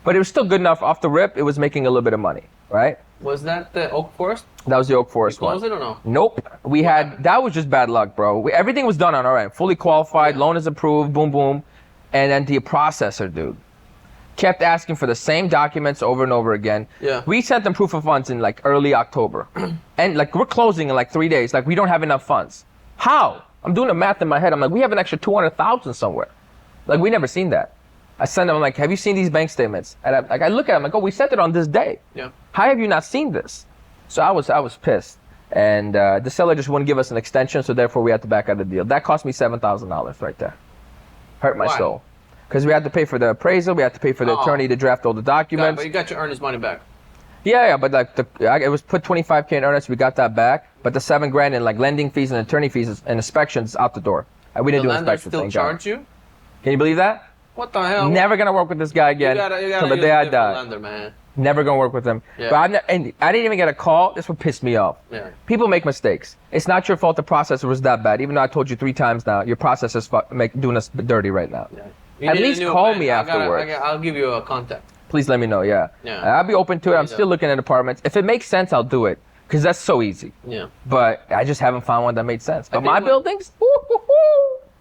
But it was still good enough off the rip. It was making a little bit of money, right? Was that the Oak Forest? That was the Oak Forest one. Was it or no? Nope. That was just bad luck, bro. Everything was done on our end. Fully qualified, loan is approved, boom, boom. And then the processor, dude, kept asking for the same documents over and over again. Yeah. We sent them proof of funds in early October. And we're closing in 3 days. We don't have enough funds. How? I'm doing the math in my head. I'm like, we have an extra 200,000 somewhere. We never seen that. I sent them, have you seen these bank statements? And I look at them, oh, we sent it on this day. Yeah. How have you not seen this? So I was pissed. And the seller just wouldn't give us an extension, so therefore we had to back out the deal. That cost me $7,000 right there. Hurt my soul. because we had to pay for the appraisal, we had to pay for the attorney to draft all the documents. But you got your earnest money back. Yeah, but like it was put 25K in earnest, we got that back. But the $7,000 in like lending fees and attorney fees and inspections out the door. We didn't do inspections. Still charge you? Can you believe that? What the hell? Never gonna work with this guy again till the day I die. Lender, man. Never gonna work with him. Yeah. But I didn't even get a call. This would piss me off. Yeah. People make mistakes. It's not your fault the processor was that bad. Even though I told you 3 times now, your processor's doing us dirty right now. Yeah. At least call me afterwards. I'll give you a contact. Please let me know. Yeah. I'll be open to it. I'm still looking at apartments. If it makes sense, I'll do it. Because that's so easy. Yeah. But I just haven't found one that made sense. But my buildings,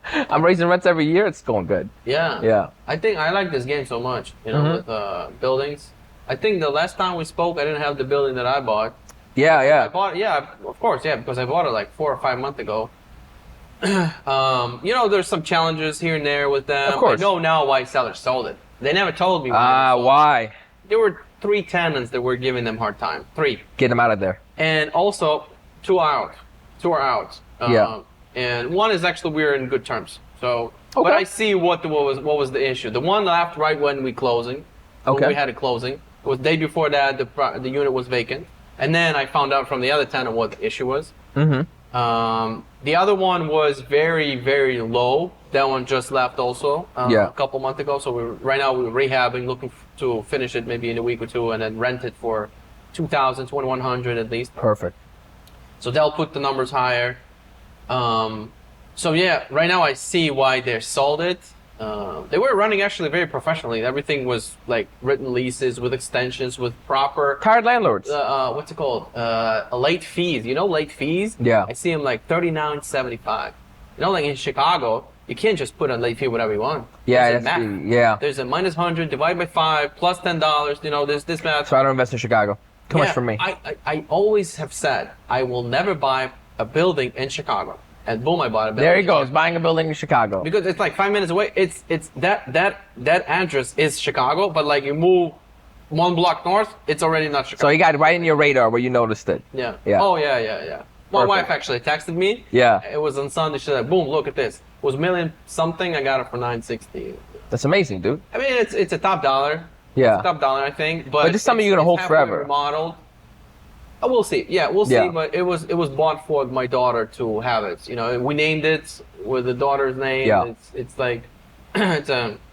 I'm raising rents every year. It's going good. Yeah. Yeah. I think I like this game so much, with buildings. I think the last time we spoke, I didn't have the building that I bought. Yeah. I bought of course, because I bought it like 4 or 5 months ago. There's some challenges here and there with them. Of course. I know now why sellers sold it. They never told me why. Why? There were 3 tenants that were giving them hard time. 3. Get them out of there. And also 2 are out. 2 are out. And one is actually we're in good terms. So, but I see what was the issue. The one left right when we closing. When we had a closing. It was the day before that the unit was vacant. And then I found out from the other tenant what the issue was. The other one was very, very low. That one just left also a couple months ago. So right now we're rehabbing, looking to finish it maybe in a week or 2, and then rent it for $2,000, $2,100 at least. Perfect. So they'll put the numbers higher. Right now I see why they sold it. They were running actually very professionally. Everything was like written leases with extensions, with proper tired landlords. What's it called? Late fees. Late fees. Yeah. I see them like $39.75. Like in Chicago, you can't just put a late fee whatever you want. Yeah, There's a minus 100 divided by 5 plus $10. There's this math. So I don't invest in Chicago. Too much for me. I always have said I will never buy a building in Chicago. And boom, I bought a building. There he goes, buying a building in Chicago. Because it's like 5 minutes away. It's that address is Chicago, but like you move 1 block north, it's already not Chicago. So you got it right in your radar where you noticed it. Yeah. Yeah. Oh yeah. My wife actually texted me. Yeah. It was on Sunday. She said, "Boom, look at this. It was $1 million something. I got it for $960." That's amazing, dude. I mean, it's a top dollar. Yeah. It's a top dollar, I think. But it's something you're gonna hold forever. Remodeled. Oh, we'll see. Yeah, we'll see. But it was bought for my daughter to have it. We named it with the daughter's name. Yeah. It's like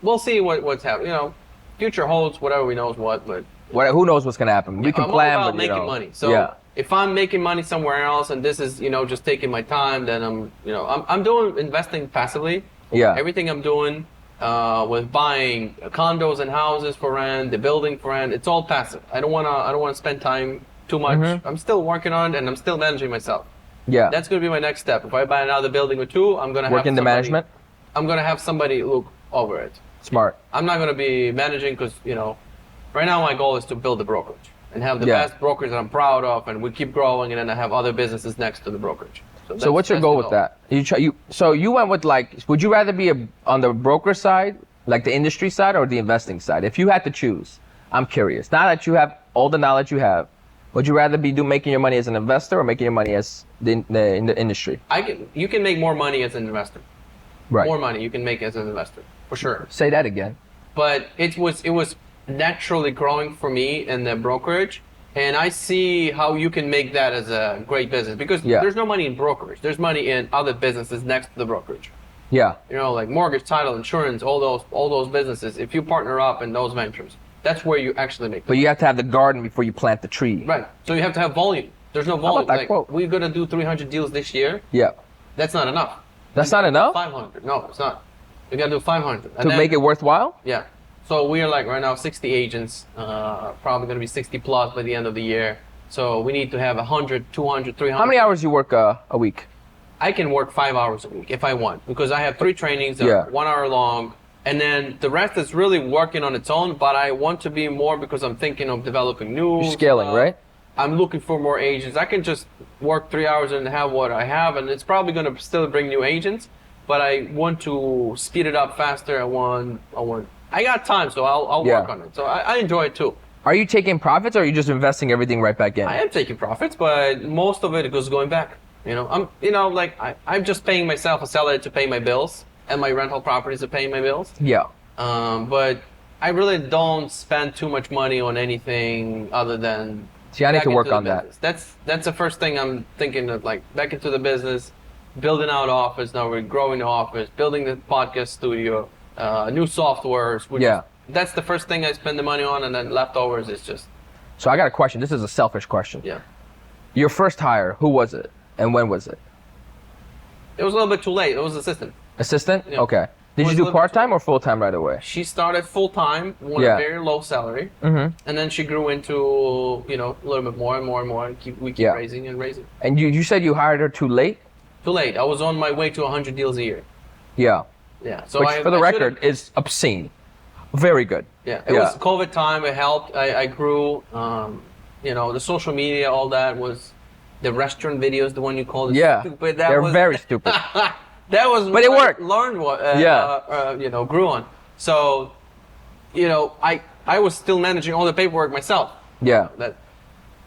we'll see what's happening. Future holds whatever knows what. But who knows what's gonna happen? We can plan, all about but making money. So if I'm making money somewhere else and this is just taking my time, then I'm doing investing passively. Yeah. Everything I'm doing with buying condos and houses for rent, the building for rent, it's all passive. I don't wanna spend time too much. I'm still working on it and I'm still managing myself. Yeah. That's gonna be my next step. If I buy another building or 2, I'm gonna work in the management. I'm gonna have somebody look over it. Smart. I'm not gonna be managing because right now my goal is to build a brokerage and have the best brokerage that I'm proud of, and we keep growing, and then I have other businesses next to the brokerage. So what's your goal with that? So you went with would you rather be on the broker side, like the industry side, or the investing side? If you had to choose, I'm curious. Now that you have all the knowledge you have, would you rather be making your money as an investor or making your money as in the industry? You can make more money as an investor. Right. More money you can make as an investor, for sure. Say that again. But it was naturally growing for me in the brokerage, and I see how you can make that as a great business, because there's no money in brokerage. There's money in other businesses next to the brokerage. Yeah. Like mortgage, title, insurance, all those businesses. If you partner up in those ventures, that's where you actually make. But you have to have the garden before you plant the tree. Right. So you have to have volume. There's no volume. How about that quote? We're gonna do 300 deals this year. Yeah. That's not enough. That's not enough? 500. No, it's not. We gotta do 500. To make it worthwhile? Yeah. So we are like right now 60 agents, probably gonna be 60 plus by the end of the year. So we need to have 100, 200, 300. How many hours you work a week? I can work 5 hours a week if I want, because I have 3 trainings that are 1 hour long, and then the rest is really working on its own. But I want to be more because I'm thinking of developing new. You're scaling, right? I'm looking for more agents. I can just work 3 hours and have what I have, and it's probably gonna still bring new agents. But I want to speed it up faster. I got time, so I'll work on it. So I enjoy it too. Are you taking profits, or are you just investing everything right back in? I am taking profits, but most of it is going back. I'm just paying myself a salary to pay my bills, and my rental properties are paying my bills. Yeah. But I really don't spend too much money on anything other than. See, I need to work on that. That's the first thing I'm thinking of, like back into the business, building out office. Now we're growing the office, building the podcast studio, new softwares. That's the first thing I spend the money on, and then leftovers is just. So I got a question. This is a selfish question. Yeah. Your first hire, who was it, and when was it? It was a little bit too late. It was assistant. Assistant? Yeah. Okay. Did you do part-time or full-time right away? She started full-time with a very low salary. And then she grew into, a little bit more and more and more. We keep raising and raising. And you said you hired her too late? Too late. I was on my way to 100 deals a year. Yeah. Yeah. So which, for the record, is obscene. Very good. Yeah. It was COVID time. It helped. I grew. The social media, all that was the restaurant videos, the one you called it stupid. They're very stupid. That was but it worked. Learned what grew on. So, I was still managing all the paperwork myself. Yeah.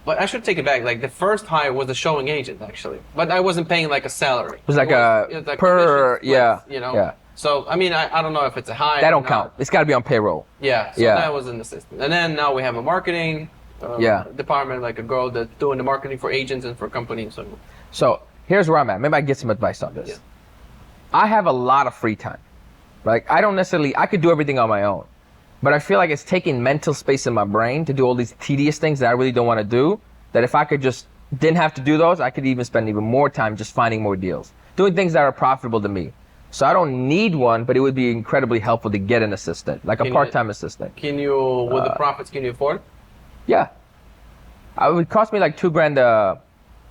But I should take it back. Like the first hire was a showing agent actually, but I wasn't paying like a salary. It was like a per splits, So I mean I don't know if it's a hire. That don't count. It's got to be on payroll. Yeah. So that was an assistant, and then now we have a marketing department, like a girl that's doing the marketing for agents and for companies. So here's where I'm at. Maybe I get some advice on this. Yeah. I have a lot of free time. Like I could do everything on my own, but I feel like it's taking mental space in my brain to do all these tedious things that I really don't want to do, that if I didn't have to do those, I could even spend even more time just finding more deals, doing things that are profitable to me. So I don't need one, but it would be incredibly helpful to get an assistant, like a part-time assistant. Can you, with the profits, can you afford? Yeah. It would cost me like $2,000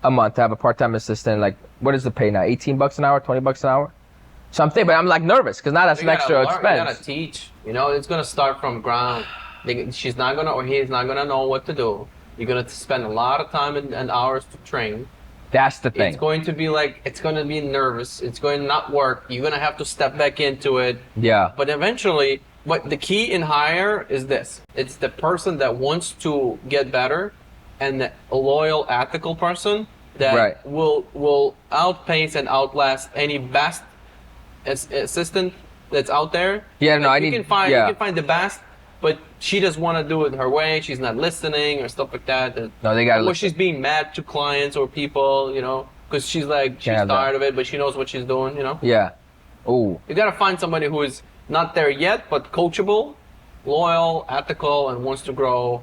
a month to have a part-time assistant. Like, what is the pay now? $18 an hour, $20 an hour? So I'm thinking, but I'm like nervous because now that's an extra expense. You gotta teach. It's gonna start from ground. She's not gonna, or he's not gonna know what to do. You're gonna spend a lot of time and hours to train. That's the thing. It's going to be nervous. It's going to not work. You're gonna have to step back into it. Yeah. But eventually, what the key in hire is this: it's the person that wants to get better, and a loyal, ethical person that will outpace and outlast any best assistant that's out there. Yeah, no, you can find the best, but she doesn't want to do it her way. She's not listening or stuff like that. No, they got. Or she's being mad to clients or people, because she's tired of it, but she knows what she's doing, Yeah. Ooh. You gotta find somebody who is not there yet, but coachable, loyal, ethical, and wants to grow.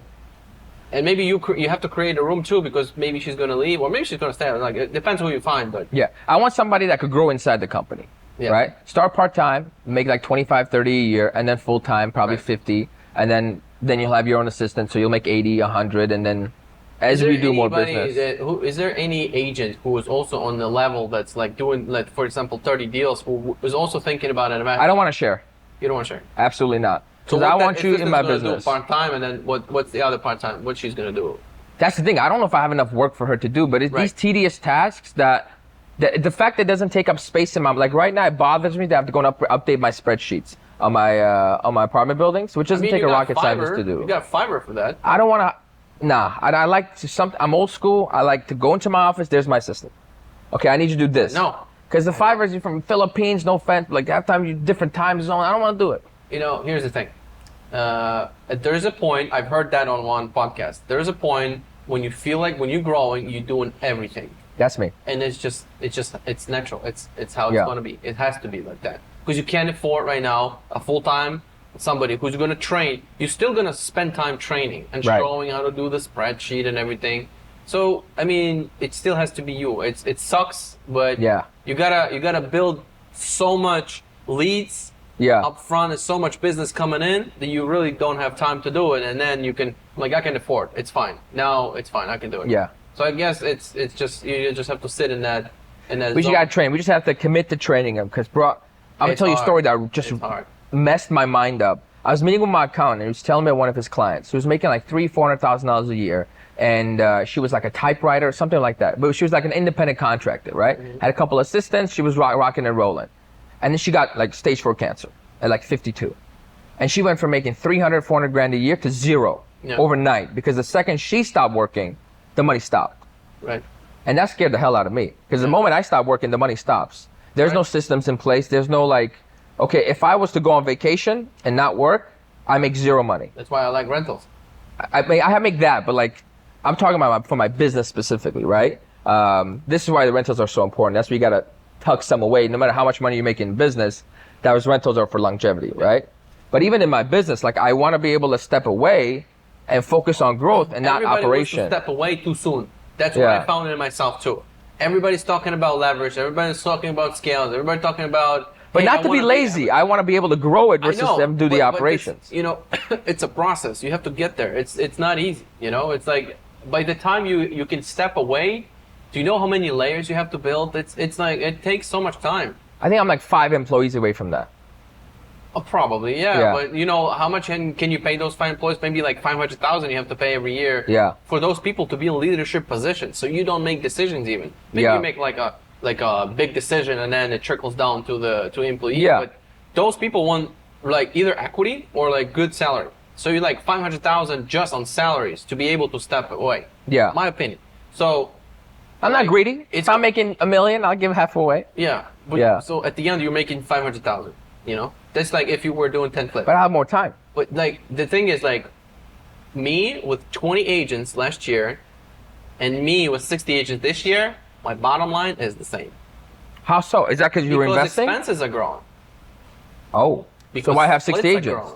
And maybe you have to create a room too, because maybe she's gonna leave, or maybe she's gonna stay. Like it depends who you find, but yeah, I want somebody that could grow inside the company. Yeah. Right? Start part-time, make like 25, 30 a year, and then full-time, probably 50. And then you'll have your own assistant, so you'll make 80, 100, and then as we do more business. Is there any agent who is also on the level that's like doing, like, for example, 30 deals, who is also thinking about it? I don't want to share. You don't want to share? Absolutely not. Because I want you in my business. Do part-time, and then what's the other part-time? What she's going to do? That's the thing. I don't know if I have enough work for her to do, but it's these tedious tasks that... The fact that it doesn't take up space in my, like right now, it bothers me to have to go and update my spreadsheets on my apartment buildings, which doesn't take a rocket scientist to do. You got Fiverr for that. I don't want to. Nah, I like to I'm old school. I like to go into my office. There's my assistant. Okay, I need you to do this. No. Because the Fiverrs, you're from Philippines, no offense. Like half time you different time zone. I don't want to do it. Here's the thing. There's a point. I've heard that on one podcast. There's a point when you feel like when you're growing, you're doing everything. That's me. And it's natural. It's how it's gonna be. It has to be like that. Because you can't afford right now a full-time somebody who's gonna train. You're still gonna spend time training and showing how to do the spreadsheet and everything. So I mean, it still has to be you. It sucks, but you gotta build so much leads up front, and so much business coming in that you really don't have time to do it. And then you can, like, I can afford. It's fine. Now it's fine. I can do it. Yeah. So I guess it's just you just have to sit in that. We just gotta train. We just have to commit to training them. Because, bro, I'm gonna tell you a story that just messed my mind up. I was meeting with my accountant. He was telling me one of his clients who was making like $300,000-$400,000 a year, and she was like a typewriter or something like that. But she was like an independent contractor, right? Mm-hmm. Had a couple assistants. She was rocking and rolling, and then she got like stage 4 cancer at like 52, and she went from making $300,000-$400,000 a year to zero overnight, because the second she stopped working, the money stopped. Right. And that scared the hell out of me, because the moment I stop working, the money stops. There's no systems in place. There's no like okay, if I was to go on vacation and not work, I make zero money. That's why I like rentals. I make that, but like, I'm talking about for my business specifically, right? This is why the rentals are so important. That's where you gotta tuck some away. No matter how much money you make in business, those rentals are for longevity, right? But even in my business, like I want to be able to step away and focus on growth and not operation. Wants to step away too soon. That's what I found in myself too. Everybody's talking about leverage. Everybody's talking about scales. Everybody's talking about. But not to be lazy. I want to be able to grow it versus them do the operations. You know, it's a process. You have to get there. It's not easy. You know, it's like by the time you can step away, do you know how many layers you have to build? It's like it takes so much time. I think I'm like 5 employees away from that. Oh, probably, yeah. But you know, how much can you pay those 5 employees? Maybe like $500,000 you have to pay every year. Yeah. For those people to be in leadership positions, so you don't make decisions even. Maybe you make like a big decision and then it trickles down to employees. Yeah. But those people want like either equity or like good salary. So you like $500,000 just on salaries to be able to step away. Yeah. My opinion. So. I'm not greedy. If I'm making $1 million, I'll give half away. Yeah. But so at the end, you're making $500,000. You know, that's like if you were doing 10 flips. But I have more time. But like the thing is, like me with 20 agents last year, and me with 60 agents this year, my bottom line is the same. How so? Is that because you were investing? Because expenses are growing. Oh. So why have 60 agents?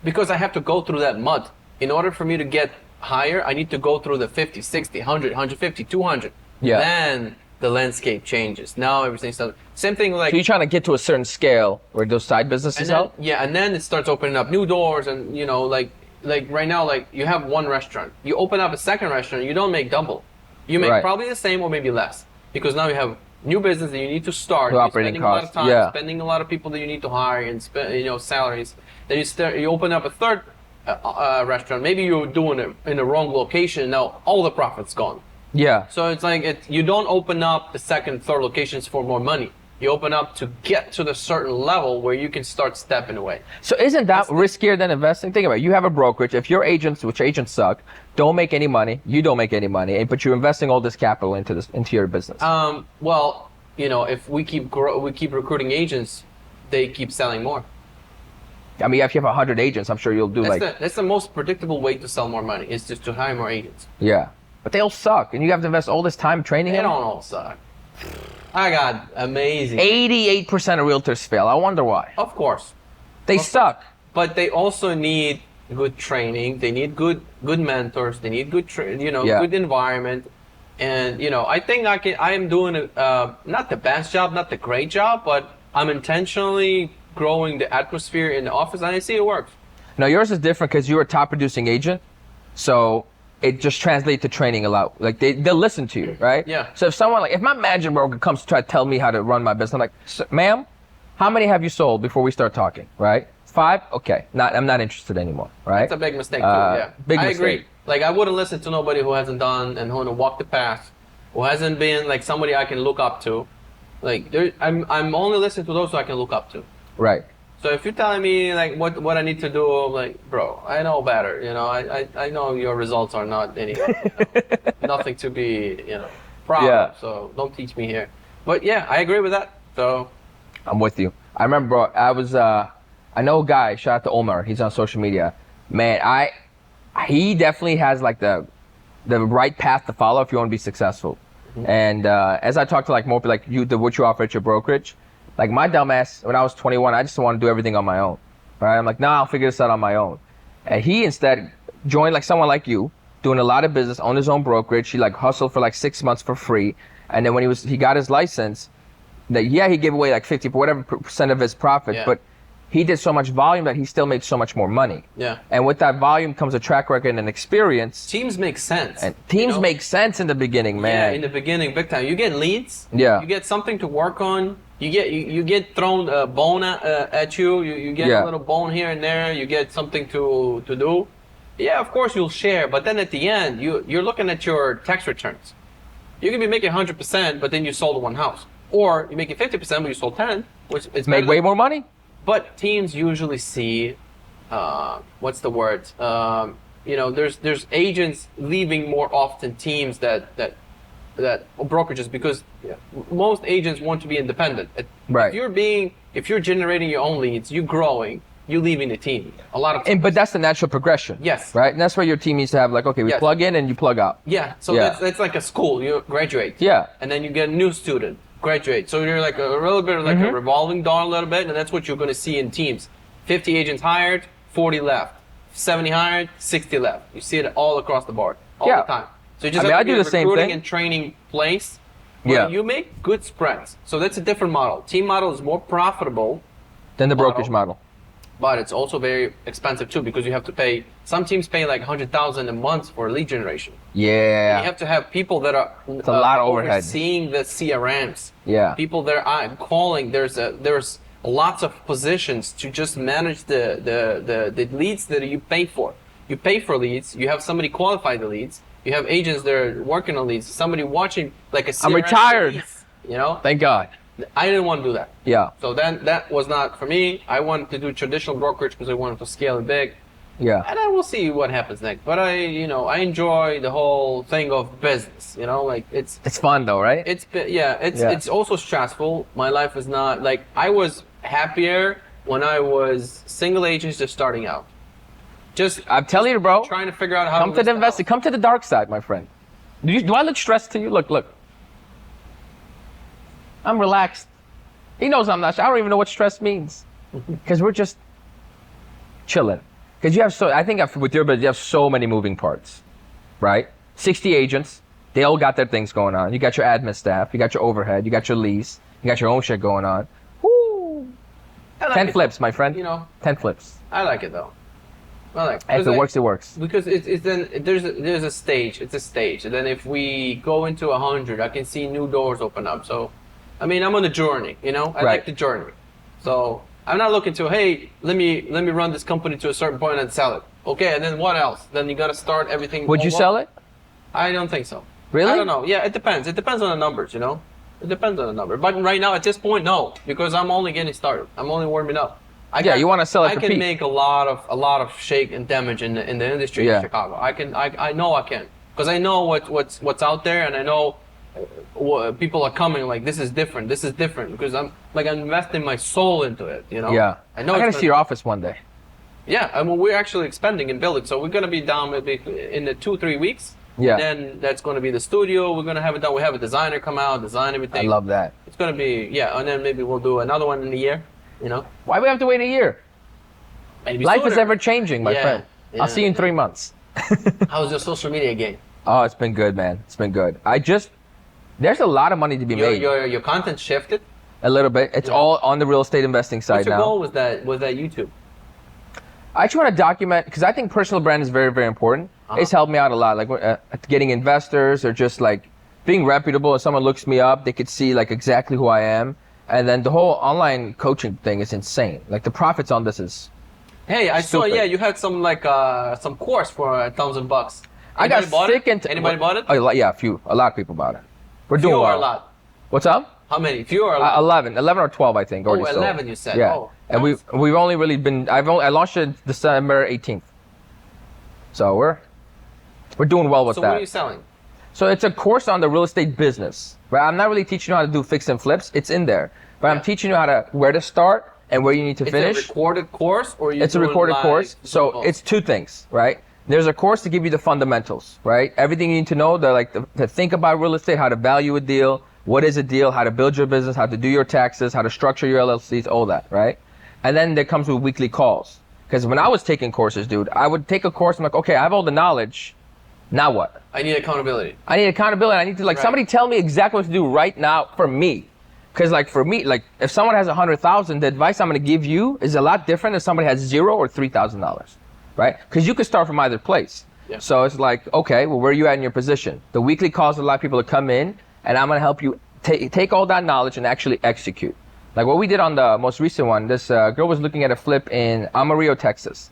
Because I have to go through that mud. In order for me to get higher, I need to go through the 50, 60, 100, 150, 200. Yeah. Then the landscape changes. Now everything's done. Same thing like. So you're trying to get to a certain scale where those side businesses help? Yeah, and then it starts opening up new doors, and you know, like right now, like you have one restaurant. You open up a second restaurant, you don't make double. You make probably the same or maybe less, because now you have new business that you need to start. You're operating costs. Spending a lot of time, spending a lot of people that you need to hire and spend, salaries. Then you open up a third restaurant. Maybe you're doing it in the wrong location. Now all the profit's gone. Yeah. So it's like you don't open up the second, third locations for more money. You open up to get to the certain level where you can start stepping away. So isn't that riskier than investing? Think about it. You have a brokerage. If your agents, which agents suck, don't make any money, you don't make any money, but you're investing all this capital into your business. Well, if we keep recruiting agents, they keep selling more. I mean, if you have 100 agents, I'm sure you'll do that's the most predictable way to sell more money is just to hire more agents. Yeah. But they all suck, and you have to invest all this time training them? They don't all suck. I got amazing. 88% of realtors fail. I wonder why. Of course. They suck. But they also need good training. They need good mentors. They need good good environment. And I think I am doing not the best job, not the great job, but I'm intentionally growing the atmosphere in the office, and I see it works. Now yours is different because you're a top producing agent, so it just translates to training a lot. Like they'll listen to you, right? Yeah. So if my managing broker comes to try to tell me how to run my business, I'm like, ma'am, how many have you sold before we start talking, right? 5? Okay. I'm not interested anymore, right? That's a big mistake too, yeah. Big I mistake. agree. Like I wouldn't listen to nobody who hasn't done and who hasn't walked the path, who hasn't been like somebody I can look up to. Like I'm only listening to those who I can look up to. Right. So if you're telling me like what I need to do, I'm like, bro, I know better. I know your results are not any nothing to be proud of. So don't teach me here. But yeah, I agree with that. So I'm with you. I remember, bro, I know a guy. Shout out to Omar. He's on social media. Man, he definitely has like the right path to follow if you want to be successful. Mm-hmm. And as I talk to like more people, like what you offer at your brokerage. Like my dumbass, when I was 21, I just want to do everything on my own, right? I'm like, nah, I'll figure this out on my own. And he instead joined like someone like you, doing a lot of business, owned his own brokerage. He like hustled for like 6 months for free. And then when he got his license, he gave away like 50% of his profit, but he did so much volume that he still made so much more money. Yeah. And with that volume comes a track record and experience. Teams make sense. And teams make sense in the beginning, man. Yeah, in the beginning, big time. You get leads. Yeah. You get something to work on. You get thrown a bone at you. You get a little bone here and there. You get something to do. Yeah, of course you'll share, but then at the end you're looking at your tax returns. You can be making 100%, but then you sold one house, or you're making 50%, but you sold 10, which is made way more money. But teams usually see, what's the word? There's agents leaving more often teams that brokerages because most agents want to be independent. Right. If you're generating your own leads, you're growing, you're leaving the team. A lot of times. But that's the natural progression. Yes. Right? And that's where your team needs to have like, okay, we plug in and you plug out. Yeah. So that's like a school. You graduate. Yeah. And then you get a new student, graduate. So you're like a little bit like a revolving door a little bit, and that's what you're going to see in teams. 50 agents hired, 40 left. 70 hired, 60 left. You see it all across the board, all the time. So you just have to be a recruiting and training place where you make good spreads. So that's a different model. Team model is more profitable than the brokerage model. But it's also very expensive too because you have to pay. Some teams pay like $100,000 a month for lead generation. Yeah. And you have to have people that are it's a lot of overhead. Overseeing the CRMs. Yeah. People that are calling. There's lots of positions to just manage the leads that you pay for. You pay for leads. You have somebody qualify the leads. You have agents that are working on leads. Somebody watching like a CRM. I'm retired. Leads, you know. Thank God. I didn't want to do that. Yeah. So then that was not for me. I wanted to do traditional brokerage because I wanted to scale it big. Yeah. And then we'll see what happens next. But I enjoy the whole thing of business. Like it's fun though, right? It's also stressful. My life is not like I was happier when I was single agent just starting out. I'm telling you, bro. Trying to figure out how come to the investing. Come to the dark side, my friend. Do I look stressed to you? Look. I'm relaxed. He knows I'm not. I don't even know what stress means, because we're just chilling. Because you have I think with your business, you have so many moving parts, right? 60 agents. They all got their things going on. You got your admin staff. You got your overhead. You got your lease. You got your own shit going on. Woo! 10 flips, my friend. 10 flips. I like it though. If it works, it works. Because it's then there's a stage. It's a stage, and then if we go into 100, I can see new doors open up. So, I mean, I'm on a journey. I like the journey. So I'm not looking to let me run this company to a certain point and sell it. Okay, and then what else? Then you got to start everything. Would you sell it? I don't think so. Really? I don't know. Yeah, it depends. It depends on the numbers. It depends on the number. But right now, at this point, no, because I'm only getting started. I'm only warming up. You want to sell it I can make a lot of shake and damage in the industry in Chicago. I know I can, because I know what's out there, and I know people are coming like this is different because I'm investing my soul into it. Yeah. I gotta see your office one day. Yeah, I mean, we're actually expanding and building, so we're gonna be down maybe in the 2-3 weeks. Yeah. And then that's gonna be the studio. We're gonna have it done. We have a designer come out, design everything. I love that. It's gonna be and then maybe we'll do another one in a year. Why we have to wait a year? Maybe life sooner. is ever changing, my friend. Yeah. I'll see you in 3 months. How's your social media game? Oh, it's been good, man. It's been good. There's a lot of money to be made. Your content shifted? A little bit. It's all on the real estate investing side What's your now. goal with that YouTube? I just want to document, because I think personal brand is very, very important. It's helped me out a lot, like getting investors or just like being reputable. If someone looks me up, they could see like exactly who I am. And then the whole online coaching thing is insane. Like the profits on this is Hey, I stupid. saw, you had some some course for $1,000. I got sick into Anybody bought it? Oh, yeah, a lot of people bought it. We're doing Few well. or a lot? What's up? How many? Few or a lot? 11 or 12, I think. Already sold. 11 you said. Yeah. Oh, and nice. we've only really been, I launched it December 18th. So we're doing well with So that. what are you selling? So it's a course on the real estate business, right? I'm not really teaching you how to do fix and flips. It's in there. But I'm teaching you where to start and where you need to finish. It's a recorded course, or it's a recorded course. So it's two things, right? There's a course to give you the fundamentals, right? Everything you need to know, to think about real estate, how to value a deal, what is a deal, how to build your business, how to do your taxes, how to structure your LLCs, all that, right? And then there comes with weekly calls. Because when I was taking courses, dude, I would take a course, I'm like, okay, I have all the knowledge. Now what? I need accountability. I need accountability. I need to somebody tell me exactly what to do right now for me. Because for me, if someone has 100,000, the advice I'm going to give you is a lot different if somebody has $0 or $3,000, right? Because you could start from either place. Yeah. So it's like, okay, well, where are you at in your position? The weekly calls, a lot of people to come in, and I'm going to help you take all that knowledge and actually execute. Like what we did on the most recent one, this girl was looking at a flip in Amarillo, Texas.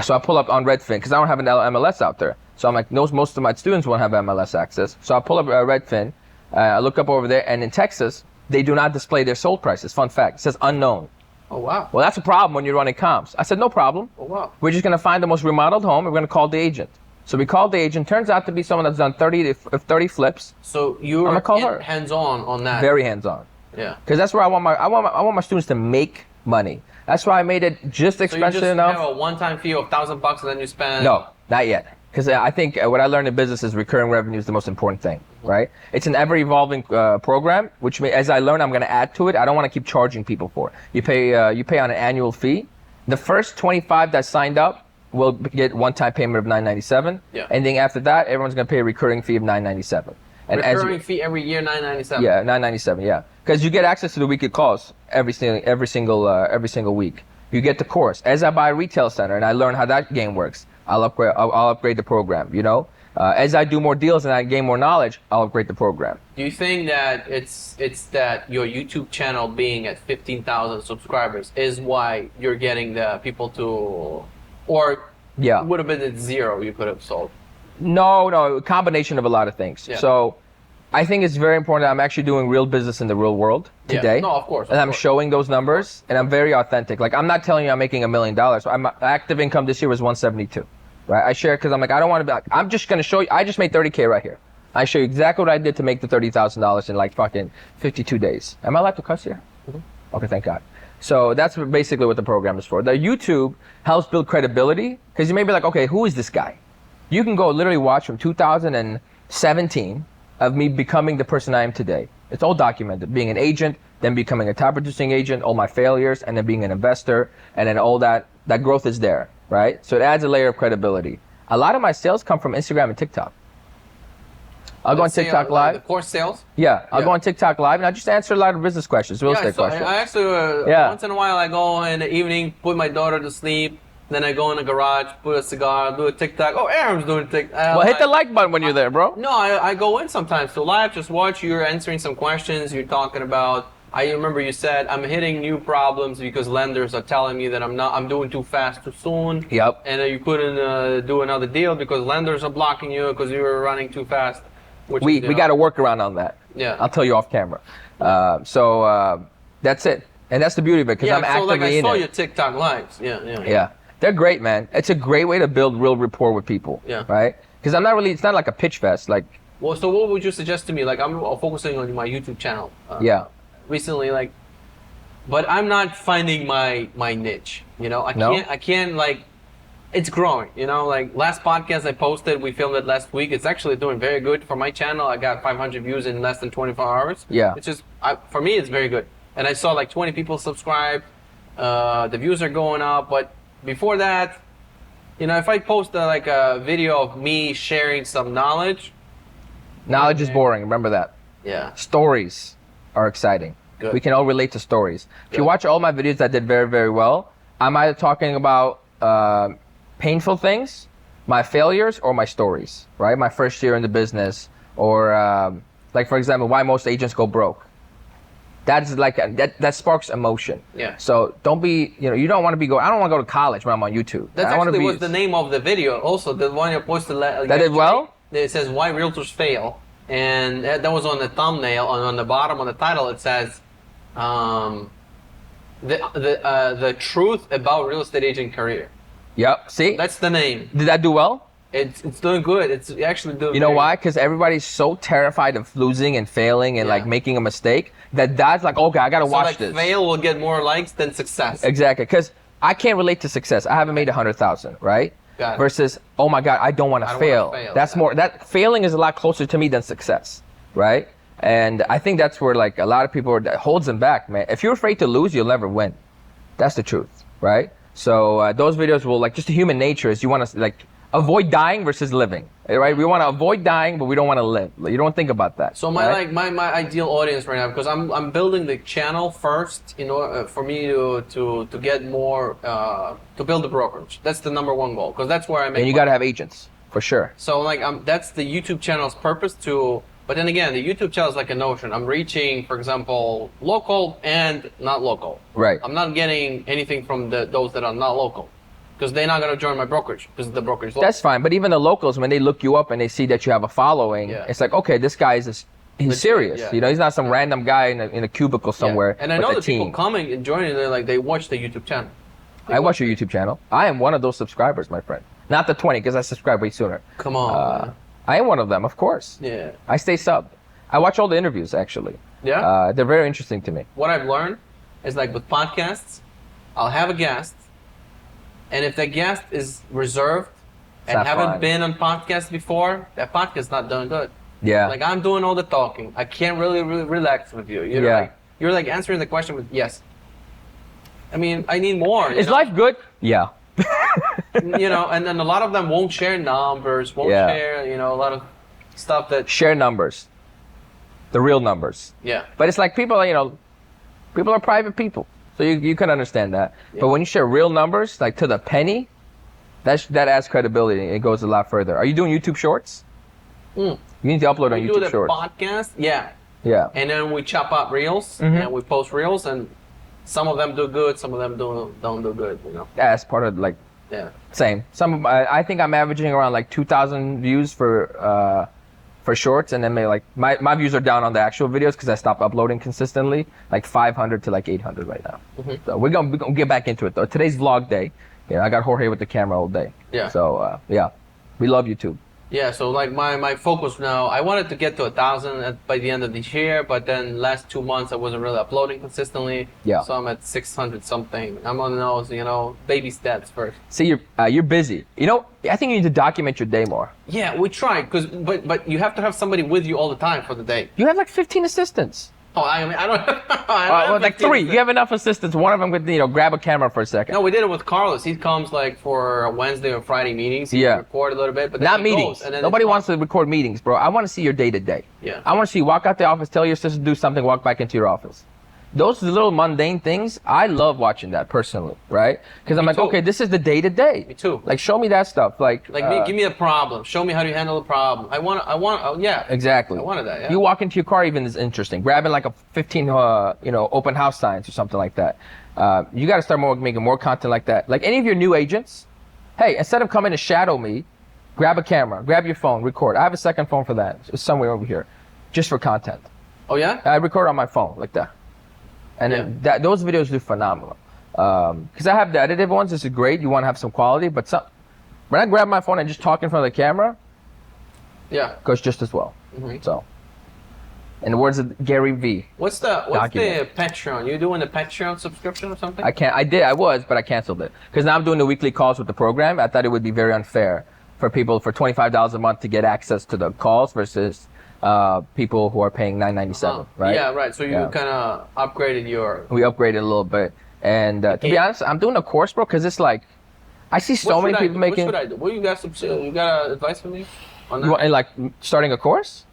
So I pull up on Redfin because I don't have an MLS out there. So I'm like, most of my students won't have MLS access. So I pull up Redfin, I look up over there, and in Texas, they do not display their sold prices. Fun fact, it says unknown. Oh, wow. Well, that's a problem when you're running comps. I said, no problem. Oh, wow. We're just going to find the most remodeled home. We're going to call the agent. So we called the agent. Turns out to be someone that's done 30 flips. So you're hands-on on that. Very hands-on. Yeah. Because that's where I want my students to make money. That's why I made it just expensive enough. So you just have a one-time fee of $1,000 and then you spend. No, not yet. Because I think what I learned in business is recurring revenue is the most important thing, right? It's an ever-evolving program, which as I learn, I'm going to add to it. I don't want to keep charging people for it. You pay on an annual fee. The first 25 that signed up will get one-time payment of $997. Yeah. Anything after that, everyone's going to pay a recurring fee of $997. And recurring fee every year, $997. Yeah, $997. Yeah, because you get access to the weekly calls every single week. You get the course. As I buy a retail center and I learn how that game works, I'll upgrade the program. You know, as I do more deals and I gain more knowledge, I'll upgrade the program. Do you think that it's that your YouTube channel being at 15,000 subscribers is why you're getting the people to, or yeah, it would have been at 0 you could have sold? No, a combination of a lot of things. Yeah. So I think it's very important that I'm actually doing real business in the real world today. Yeah. No, of course. And I'm showing those numbers, and I'm very authentic. Like, I'm not telling you I'm making $1 million. My active income this year was 172, right? I share it because I'm like, I don't want to be like, I'm just going to show you. I just made 30K right here. I show you exactly what I did to make the $30,000 in like fucking 52 days. Am I allowed to cuss here? Mm-hmm. Okay, thank God. So that's basically what the program is for. The YouTube helps build credibility, because you may be like, okay, who is this guy? You can go literally watch from 2017 of me becoming the person I am today. It's all documented. Being an agent, then becoming a top producing agent, all my failures, and then being an investor, and then all that growth is there, right? So it adds a layer of credibility. A lot of my sales come from Instagram and TikTok. I'll go on TikTok Live. The course sales? Yeah, I'll go on TikTok Live, and I just answer a lot of business questions, real estate questions. I actually, once in a while, I go in the evening, put my daughter to sleep, then I go in the garage, put a cigar, do a TikTok. Oh, Aaron's doing TikTok. Well, hit the like button when you're there, bro. No, I go in sometimes to live, just watch. You're answering some questions. You're talking about. I remember you said I'm hitting new problems because lenders are telling me that I'm doing too fast, too soon. Yep. And you couldn't do another deal because lenders are blocking you because you were running too fast. We got a workaround on that. Yeah. I'll tell you off camera. So that's it, and that's the beauty of it because I'm actively in it. I saw your TikTok lives. Yeah. They're great, man. It's a great way to build real rapport with people. Yeah. Right? Because it's not like a pitch fest. Like. Well, so what would you suggest to me? Like, I'm focusing on my YouTube channel. Recently, like, but I'm not finding my niche. You know, I can't like, it's growing. You know, like last podcast I posted, we filmed it last week. It's actually doing very good for my channel. I got 500 views in less than 24 hours. Yeah. Which is, for me, it's very good. And I saw like 20 people subscribe. The views are going up, but before that, you know, if I post like a video of me sharing some knowledge is boring. Remember that. Yeah. Stories are exciting. Good. We can all relate to stories. If you watch all my videos that did very, very well, I'm either talking about painful things, my failures, or my stories, right? My first year in the business, or like, for example, why most agents go broke. That's like that sparks emotion. Yeah. So don't be, you don't want to be I don't want to go to college when I'm on YouTube. That actually was the name of the video. Also, the one you posted. That did well. It says why realtors fail, and that was on the thumbnail. On the bottom on the title, it says, the truth about real estate agent career. Yep. See. That's the name. Did that do well? It's doing good. It's actually doing. You know why? Because everybody's so terrified of losing and failing and like making a mistake that's like, okay, I gotta watch this. Fail will get more likes than success. Exactly. Because I can't relate to success. I haven't made 100,000, right? Got it. Versus, oh my God, I don't want to fail. That's more. That failing is a lot closer to me than success, right? And I think that's where like a lot of people that holds them back, man. If you're afraid to lose, you'll never win. That's the truth, right? So those videos will like just the human nature is you want to like avoid dying versus living, right? We want to avoid dying, but we don't want to live. You don't think about that. So my ideal audience right now, because I'm building the channel first, in order for me to get more to build the brokerage. That's the number one goal, because that's where I make. And you got to have agents for sure. So like that's the YouTube channel's purpose to. But then again, the YouTube channel is like a notion. I'm reaching, for example, local and not local. Right. I'm not getting anything from those that are not local, because they're not going to join my brokerage because the brokerage is local. That's fine. But even the locals, when they look you up and they see that you have a following, it's like, okay, this guy he's serious. Yeah. You know, he's not some random guy in a cubicle somewhere. And I know the people coming and joining, they watch the YouTube channel. I watch your YouTube channel. I am one of those subscribers, my friend. Not the 20, because I subscribe way sooner. Come on. I am one of them, of course. Yeah. I stay subbed. I watch all the interviews, actually. Yeah? They're very interesting to me. What I've learned is like with podcasts, I'll have a guest, and if the guest is reserved and haven't been on podcasts before, that podcast's not done good. Yeah. Like I'm doing all the talking. I can't really relax with you. You're like answering the question with yes. I mean, I need more. Is life good? Yeah. You know, and then a lot of them won't share numbers, won't share, you know, a lot of stuff that... Share numbers. The real numbers. Yeah. But it's like people, you know, people are private people. So you can understand that. Yeah. But when you share real numbers, like to the penny, that adds credibility. It goes a lot further. Are you doing YouTube Shorts? You need to upload on YouTube Shorts. Podcast, yeah. Yeah. And then we chop up reels, and we post reels, and some of them do good, some of them don't do good, you know. Yeah, it's part of like... Yeah. Same. I think I'm averaging around like 2,000 views for shorts, and then maybe like my views are down on the actual videos because I stopped uploading consistently, like 500 to like 800 right now. So we're gonna get back into it though. Today's vlog day. Yeah, I got Jorge with the camera all day. Yeah. So yeah, we love YouTube. Yeah, so like my focus now, I wanted to get to 1,000 by the end of this year, but then last 2 months I wasn't really uploading consistently. Yeah. So I'm at 600 something. I'm on those, you know, baby steps first. See, you're busy. You know, I think you need to document your day more. Yeah, we try, but you have to have somebody with you all the time for the day. You have like 15 assistants. Oh, I mean, I don't. Like 3. You have enough assistants. One of them could, you know, grab a camera for a second. No, we did it with Carlos. He comes like for Wednesday or Friday meetings. He record a little bit, but not meetings. Nobody wants to record meetings, bro. I want to see your day to day. Yeah. I want to see you walk out the office, tell your assistant to do something, walk back into your office. Those little mundane things, I love watching that personally, right? Because I'm like, okay, this is the day to day. Me too. Like, show me that stuff. Like give me a problem. Show me how do you handle a problem. I want, yeah. Exactly. I wanted that, yeah. You walk into your car even is interesting. Grabbing like a 15, you know, open house signs or something like that. You got to start making more content like that. Like any of your new agents, hey, instead of coming to shadow me, grab a camera, grab your phone, record. I have a second phone for that. It's somewhere over here, just for content. Oh yeah? I record on my phone like that. And then those videos do phenomenal. Because I have the edited ones, this is great. You want to have some quality, but when I grab my phone and just talk in front of the camera, goes just as well. So, in the words of Gary V. What's the Patreon? You doing the Patreon subscription or something? I was, but I canceled it. Because now I'm doing the weekly calls with the program. I thought it would be very unfair for people for $25 a month to get access to the calls versus people who are paying $9.97, right? Yeah, right. So you kind of upgraded your... We upgraded a little bit. And to be honest, I'm doing a course, bro, because it's like, I see so many people making... What should I do? What you got advice for me on that? You want, like, starting a course?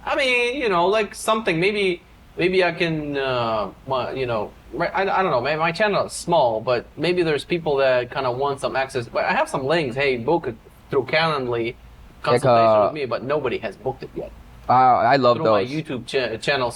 I mean, you know, like something, maybe I can, you know, I don't know, maybe my channel is small, but maybe there's people that kind of want some access. But I have some links. Hey, book it through Calendly, consultation with me, but nobody has booked it yet. I love those. My YouTube channel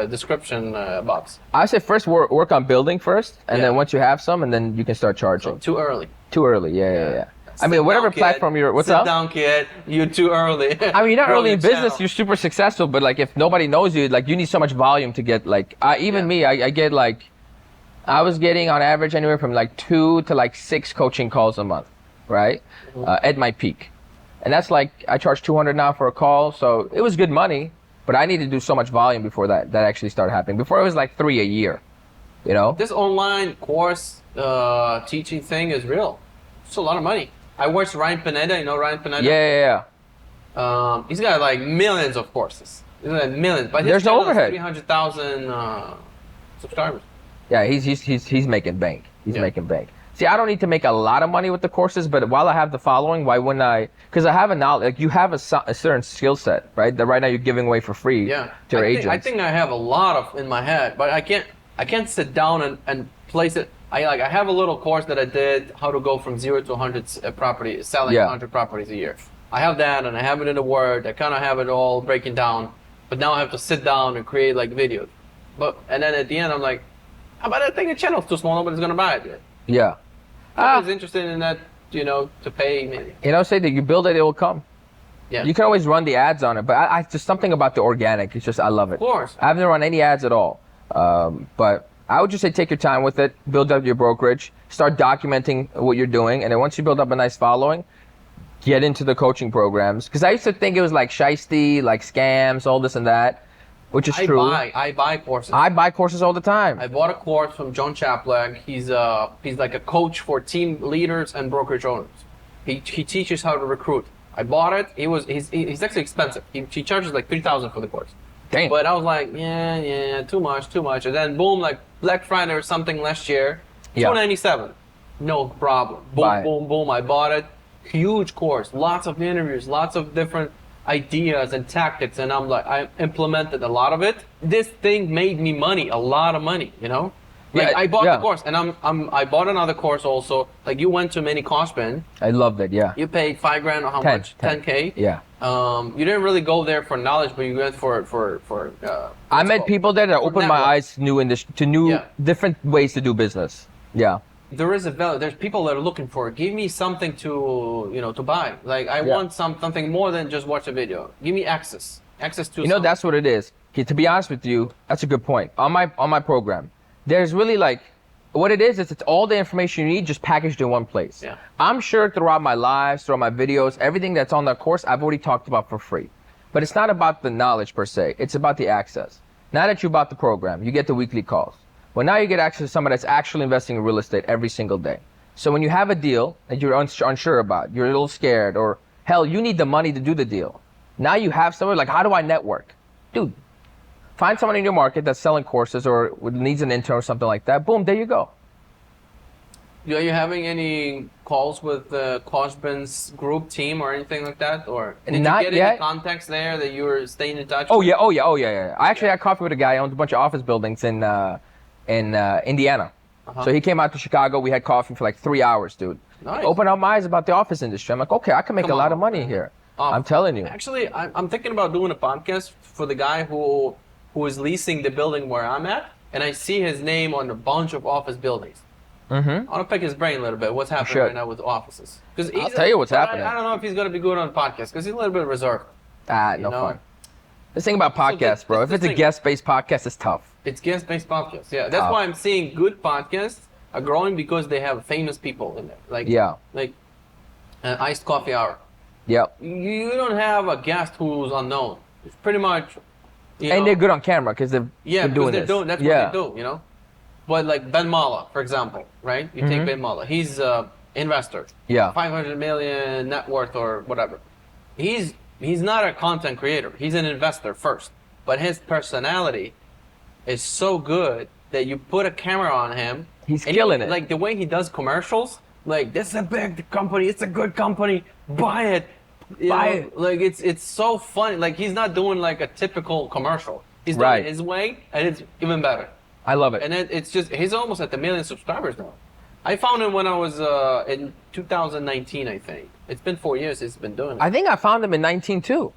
description box. I say first work on building first, and then once you have some, and then you can start charging. So too early. Too early, yeah. I mean, whatever platform you're... What's up? Sit down, kid. You're too early. I mean, you're not early in business. You're super successful, but like if nobody knows you, like you need so much volume to get like... me, I get like... I was getting on average anywhere from like 2 to like 6 coaching calls a month, right? At my peak. And that's like, I charge $200 now for a call, so it was good money, but I needed to do so much volume before that actually started happening. Before it was like 3 a year, you know? This online course teaching thing is real. It's a lot of money. I watched Ryan Pineda, you know Ryan Pineda? Yeah. He's got like millions of courses. He's got millions, but there's no overhead. 300,000 subscribers. Yeah, he's making bank. He's making bank. See, I don't need to make a lot of money with the courses, but while I have the following, why wouldn't I? Because I have a knowledge, like you have a certain skill set, right? That right now you're giving away for free to your agents. I think I have a lot of in my head, but I can't sit down and place it. I have a little course that I did, how to go from 0 to 100 properties, selling 100 properties a year. I have that, and I have it in a Word. I kind of have it all breaking down, but now I have to sit down and create like videos. And then at the end, I'm like, but I think the channel's too small, nobody's gonna buy it yet. Yeah. Nobody's interested in that, you know, to pay me. You know, say that you build it, it will come. Yeah. You can always run the ads on it, but I just something about the organic. It's just I love it. Of course. I haven't run any ads at all. But I would just say take your time with it, build up your brokerage, start documenting what you're doing, and then once you build up a nice following, get into the coaching programs. Because I used to think it was like shiesty, like scams, all this and that, which is true. I buy courses. I buy courses all the time. I bought a course from John Chaplag. He's like a coach for team leaders and brokerage owners. He teaches how to recruit. I bought it. He's actually expensive. He charges like $3,000 for the course. Dang. But I was like, yeah, too much. And then boom, like Black Friday or something last year, $297, no problem. Boom. I bought it. Huge course, lots of interviews, lots of different ideas and tactics, and I implemented a lot of it. This thing made me money, a lot of money, you know. Like I bought the course, and I bought another course also. Like you went to Mini Cosman. I loved it. Yeah. You paid $5,000 or how much? 10K. Yeah. You didn't really go there for knowledge, but you went for. I met people there that opened my eyes to new different ways to do business. Yeah. There is a value. There's people that are looking for it. Give me something to buy. Like I want something more than just watch a video. Give me access to. You know, that's what it is. Okay, to be honest with you, that's a good point. On my program, there's really like, what it is it's all the information you need just packaged in one place. Yeah. I'm sure throughout my lives, throughout my videos, everything that's on that course, I've already talked about for free. But it's not about the knowledge per se. It's about the access. Now that you bought the program, you get the weekly calls. Well, now you get access to someone that's actually investing in real estate every single day. So when you have a deal that you're unsure about, you're a little scared, or hell, you need the money to do the deal. Now you have someone like, how do I network? Dude, find someone in your market that's selling courses or needs an intern or something like that. Boom, there you go. Are you having any calls with the Cosman's group team or anything like that? Or did Not you get yet. any contacts there that you were staying in touch Oh, with? yeah. I actually had coffee with a guy who owns a bunch of office buildings in Indiana. So he came out to Chicago. We had coffee for like 3 hours, dude. Nice. Opened up my eyes about the office industry. I'm like, okay, I can make a lot of money here. I'm telling you. Actually, I'm thinking about doing a podcast for the guy who is leasing the building where I'm at, and I see his name on a bunch of office buildings. Mm-hmm. I want to pick his brain a little bit. What's happening right now with offices? I'll tell you what's happening. I don't know if he's going to be good on the podcast because he's a little bit reserved. No fun. The thing about podcasts, bro, if it's a guest-based podcast, it's tough. It's guest-based podcasts, yeah. That's why I'm seeing good podcasts are growing because they have famous people in there. Like an iced coffee hour. Yep. You don't have a guest who's unknown. It's pretty much, and they're good on camera because they're doing this. That's what they do, you know. But like Ben Mala, for example, right? You take Ben Mala. He's an investor. Yeah. 500 million net worth or whatever. He's not a content creator. He's an investor first. But his personality is so good that you put a camera on him. He's killing it. Like the way he does commercials, like this is a big company, it's a good company, buy it. Buy it. Like it's so funny. Like he's not doing like a typical commercial. He's doing it his way, and it's even better. I love it. And it's just, he's almost at 1 million subscribers now. I found him when I was in 2019, I think. It's been 4 years he's been doing it. I think I found him in 19 too.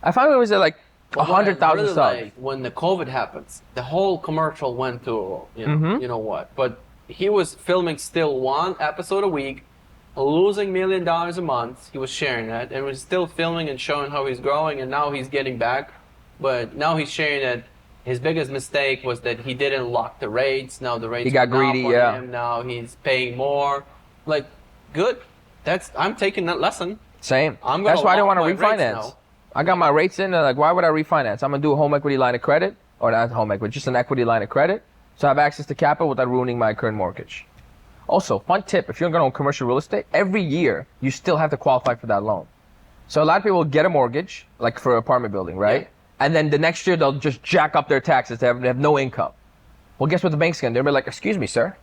I found it was at like 100,000 really subs. Like, when the COVID happens, the whole commercial went to, you know what. But he was filming still 1 episode a week, losing $1 million a month. He was sharing that and was still filming and showing how he's growing, and now he's getting back. But now he's sharing that his biggest mistake was that he didn't lock the rates. Now the rates he got greedy, him. Now he's paying more. Like, good. I'm taking that lesson. Same. That's why I didn't want to refinance. I got my rates in, and like, why would I refinance? I'm gonna do a home equity line of credit, or not home equity, just an equity line of credit, so I have access to capital without ruining my current mortgage. Also, fun tip: if you're gonna own commercial real estate, every year you still have to qualify for that loan. So a lot of people will get a mortgage, like for an apartment building, right? Yeah. And then the next year they'll just jack up their taxes. They have no income. Well, guess what the bank's gonna do? They'll be like, "Excuse me, sir,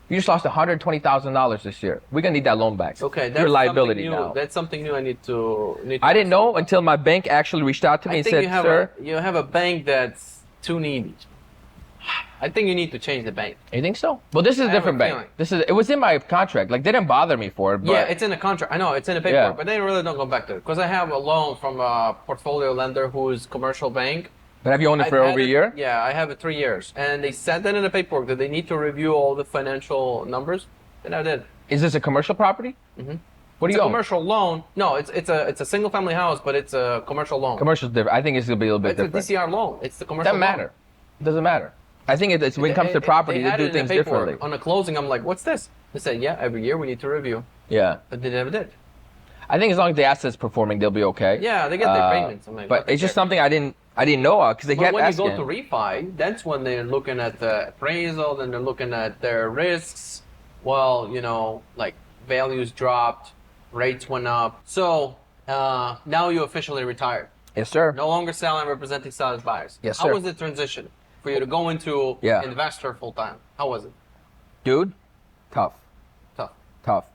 you just lost $120,000 this year. We're gonna need that loan back. Okay, that's your liability something new. now." That's something new. I need to I didn't know until my bank actually reached out to me and said, "Sir, you have a bank that's too needy." I think you need to change the bank. You think so? Well, this is a different bank. It was in my contract. Like, they didn't bother me for it. But yeah, it's in the contract. I know it's in the paperwork, but they really don't go back to it because I have a loan from a portfolio lender who's commercial bank. But have you owned it for over a year? Yeah, I have it 3 years, and they said that in the paperwork that they need to review all the financial numbers, and I did. Is this a commercial property? Mm-hmm. What do you own? Commercial loan. No, it's a single family house, but it's a commercial loan. Commercial's different. I think it's gonna be a little bit different. It's a DCR loan. It's the commercial. Doesn't matter. It doesn't matter. I think it's when it comes to property, they do things differently. On the closing, I'm like, what's this? They said, yeah, every year we need to review. Yeah. But they never did. I think as long as the asset's performing, they'll be okay. Yeah, they get their payments. I'm like, but it's just something I didn't know because they kept asking. When you go to refi, that's when they're looking at the appraisal, then they're looking at their risks. Well, like values dropped, rates went up. So now you officially retired. Yes, sir. No longer selling, representing sellers, buyers. Yes, sir. How was the transition for you to go into investor full time? How was it? Dude, tough.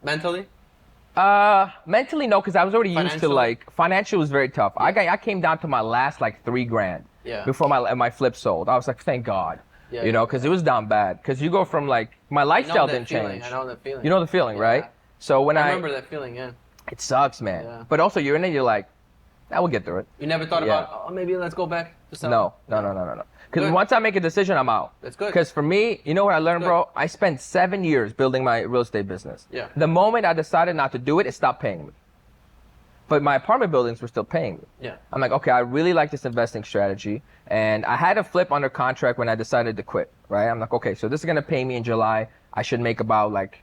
Mentally? Mentally, no, because I was already used to like financial was very tough. I came down to my last like $3,000 before my flip sold. I was like, thank God, because it was down bad. Because you go from like my lifestyle didn't change. I know that feeling. You know the feeling, right? So when I remember that feeling, it sucks, man. Yeah. But also you're in it, you're like, I will get through it. You never thought about, maybe let's go back to selling? No. Because once I make a decision, I'm out. That's good. Because for me, you know what I learned, bro? I spent 7 years building my real estate business. Yeah. The moment I decided not to do it, it stopped paying me. But my apartment buildings were still paying me. Yeah. I'm like, okay, I really like this investing strategy. And I had a flip under contract when I decided to quit, right? I'm like, okay, so this is going to pay me in July. I should make about like,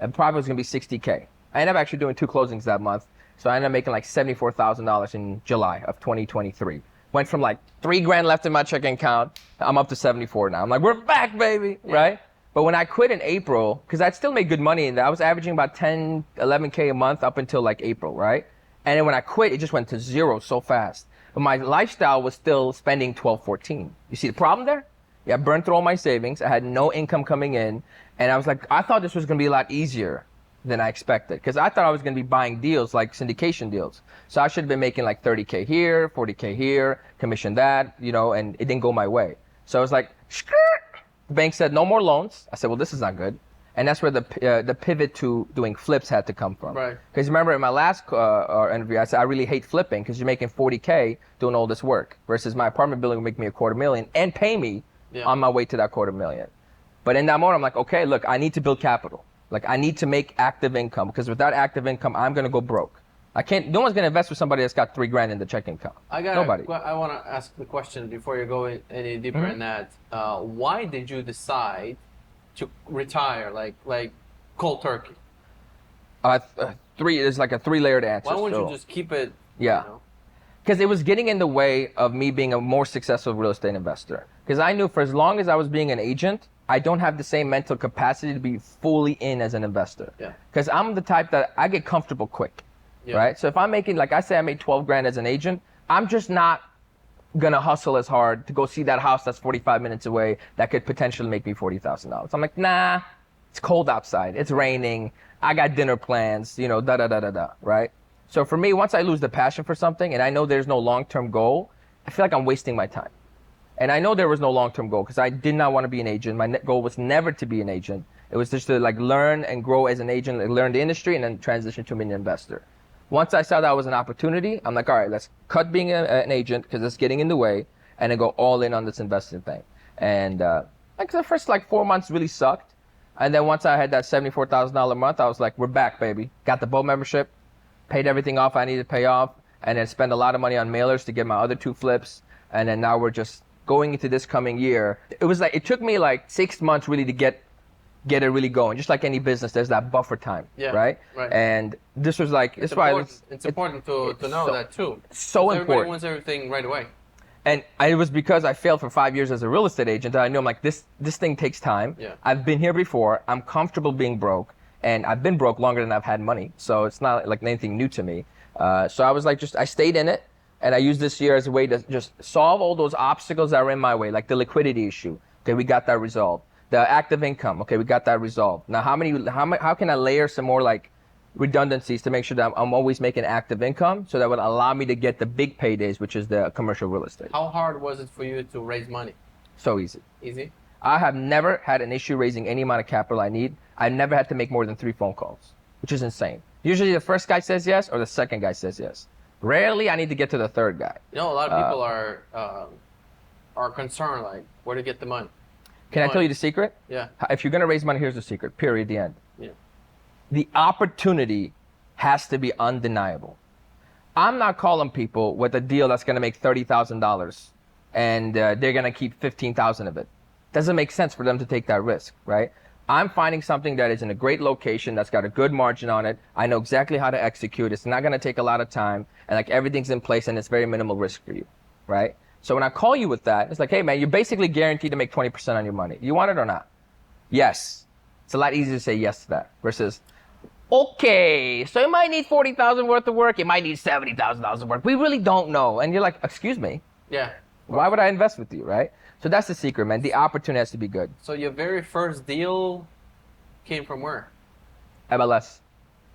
the profit was going to be $60K. I ended up actually doing 2 closings that month. So I ended up making like $74,000 in July of 2023. Went from like $3,000 left in my checking account. I'm up to 74 now. I'm like, we're back, baby, right? But when I quit in April, because I'd still made good money in that, I was averaging about 10, 11K a month up until like April, right? And then when I quit, it just went to zero so fast. But my lifestyle was still spending 12, 14. You see the problem there? Yeah, I burned through all my savings. I had no income coming in. And I was like, I thought this was going to be a lot easier than I expected. Because I thought I was going to be buying deals like syndication deals. So I should have been making like 30K here, 40K here, commission that, and it didn't go my way. So I was like, skirt. The bank said no more loans. I said, well, this is not good. And that's where the pivot to doing flips had to come from. Right. Because remember in my last interview, I said, I really hate flipping because you're making 40K doing all this work versus my apartment building will make me $250,000 and pay me on my way to that $250,000. But in that moment, I'm like, okay, look, I need to build capital. Like I need to make active income because without active income, I'm going to go broke. No one's going to invest with somebody that's got $3,000 in the checking account. Nobody. I want to ask the question before you go any deeper in that. Why did you decide to retire like cold turkey? There's like a 3-layered answer. Why wouldn't you just keep it? Yeah. Because it was getting in the way of me being a more successful real estate investor. Because I knew for as long as I was being an agent, I don't have the same mental capacity to be fully in as an investor. Yeah. Because I'm the type that I get comfortable quick. Yeah. Right? So if I'm making, like I say, I made $12,000 as an agent, I'm just not gonna hustle as hard to go see that house that's 45 minutes away that could potentially make me $40,000. I'm like, nah, it's cold outside, it's raining, I got dinner plans, right? So for me, once I lose the passion for something and I know there's no long-term goal, I feel like I'm wasting my time. And I know there was no long-term goal because I did not want to be an agent. My goal was never to be an agent. It was just to like learn and grow as an agent, like, learn the industry and then transition to an investor. Once I saw that was an opportunity, I'm like, all right, let's cut being an agent because it's getting in the way and then go all in on this investing thing. And like the first like 4 months really sucked. And then once I had that $74,000 a month, I was like, we're back, baby. Got the boat membership, paid everything off I needed to pay off, and then spent a lot of money on mailers to get my other 2 flips. And then now we're just going into this coming year. It was like, it took me like 6 months really to get it really going. Just like any business, there's that buffer time, right? And this was like, it's important to know that too. So important. Everybody wants everything right away. And it was because I failed for 5 years as a real estate agent that I knew I'm like, this thing takes time. Yeah. I've been here before. I'm comfortable being broke. And I've been broke longer than I've had money. So it's not like anything new to me. So I was like, I stayed in it. And I used this year as a way to just solve all those obstacles that were in my way, like the liquidity issue. Okay, we got that resolved. The active income. Okay, we got that resolved. Now, how can I layer some more like redundancies to make sure that I'm always making active income so that would allow me to get the big paydays, which is the commercial real estate. How hard was it for you to raise money? So easy. Easy? I have never had an issue raising any amount of capital I need. I've never had to make more than 3 phone calls, which is insane. Usually the first guy says yes or the second guy says yes. Rarely I need to get to the third guy. A lot of people are concerned, like, where to get the money. Can I tell you the secret? Yeah. If you're going to raise money, here's the secret, period, the end. Yeah. The opportunity has to be undeniable. I'm not calling people with a deal that's going to make $30,000 and they're going to keep $15,000 of it. Doesn't make sense for them to take that risk, right? I'm finding something that is in a great location, that's got a good margin on it. I know exactly how to execute. It's not going to take a lot of time, and like everything's in place, and it's very minimal risk for you, right? So when I call you with that, it's like, hey man, you're basically guaranteed to make 20% on your money. You want it or not? Yes. It's a lot easier to say yes to that versus, okay, so you might need 40,000 worth of work. You might need $70,000 of work. We really don't know. And you're like, excuse me. Yeah. Why would I invest with you, right? So that's the secret, man. The opportunity has to be good. So your very first deal came from where? MLS.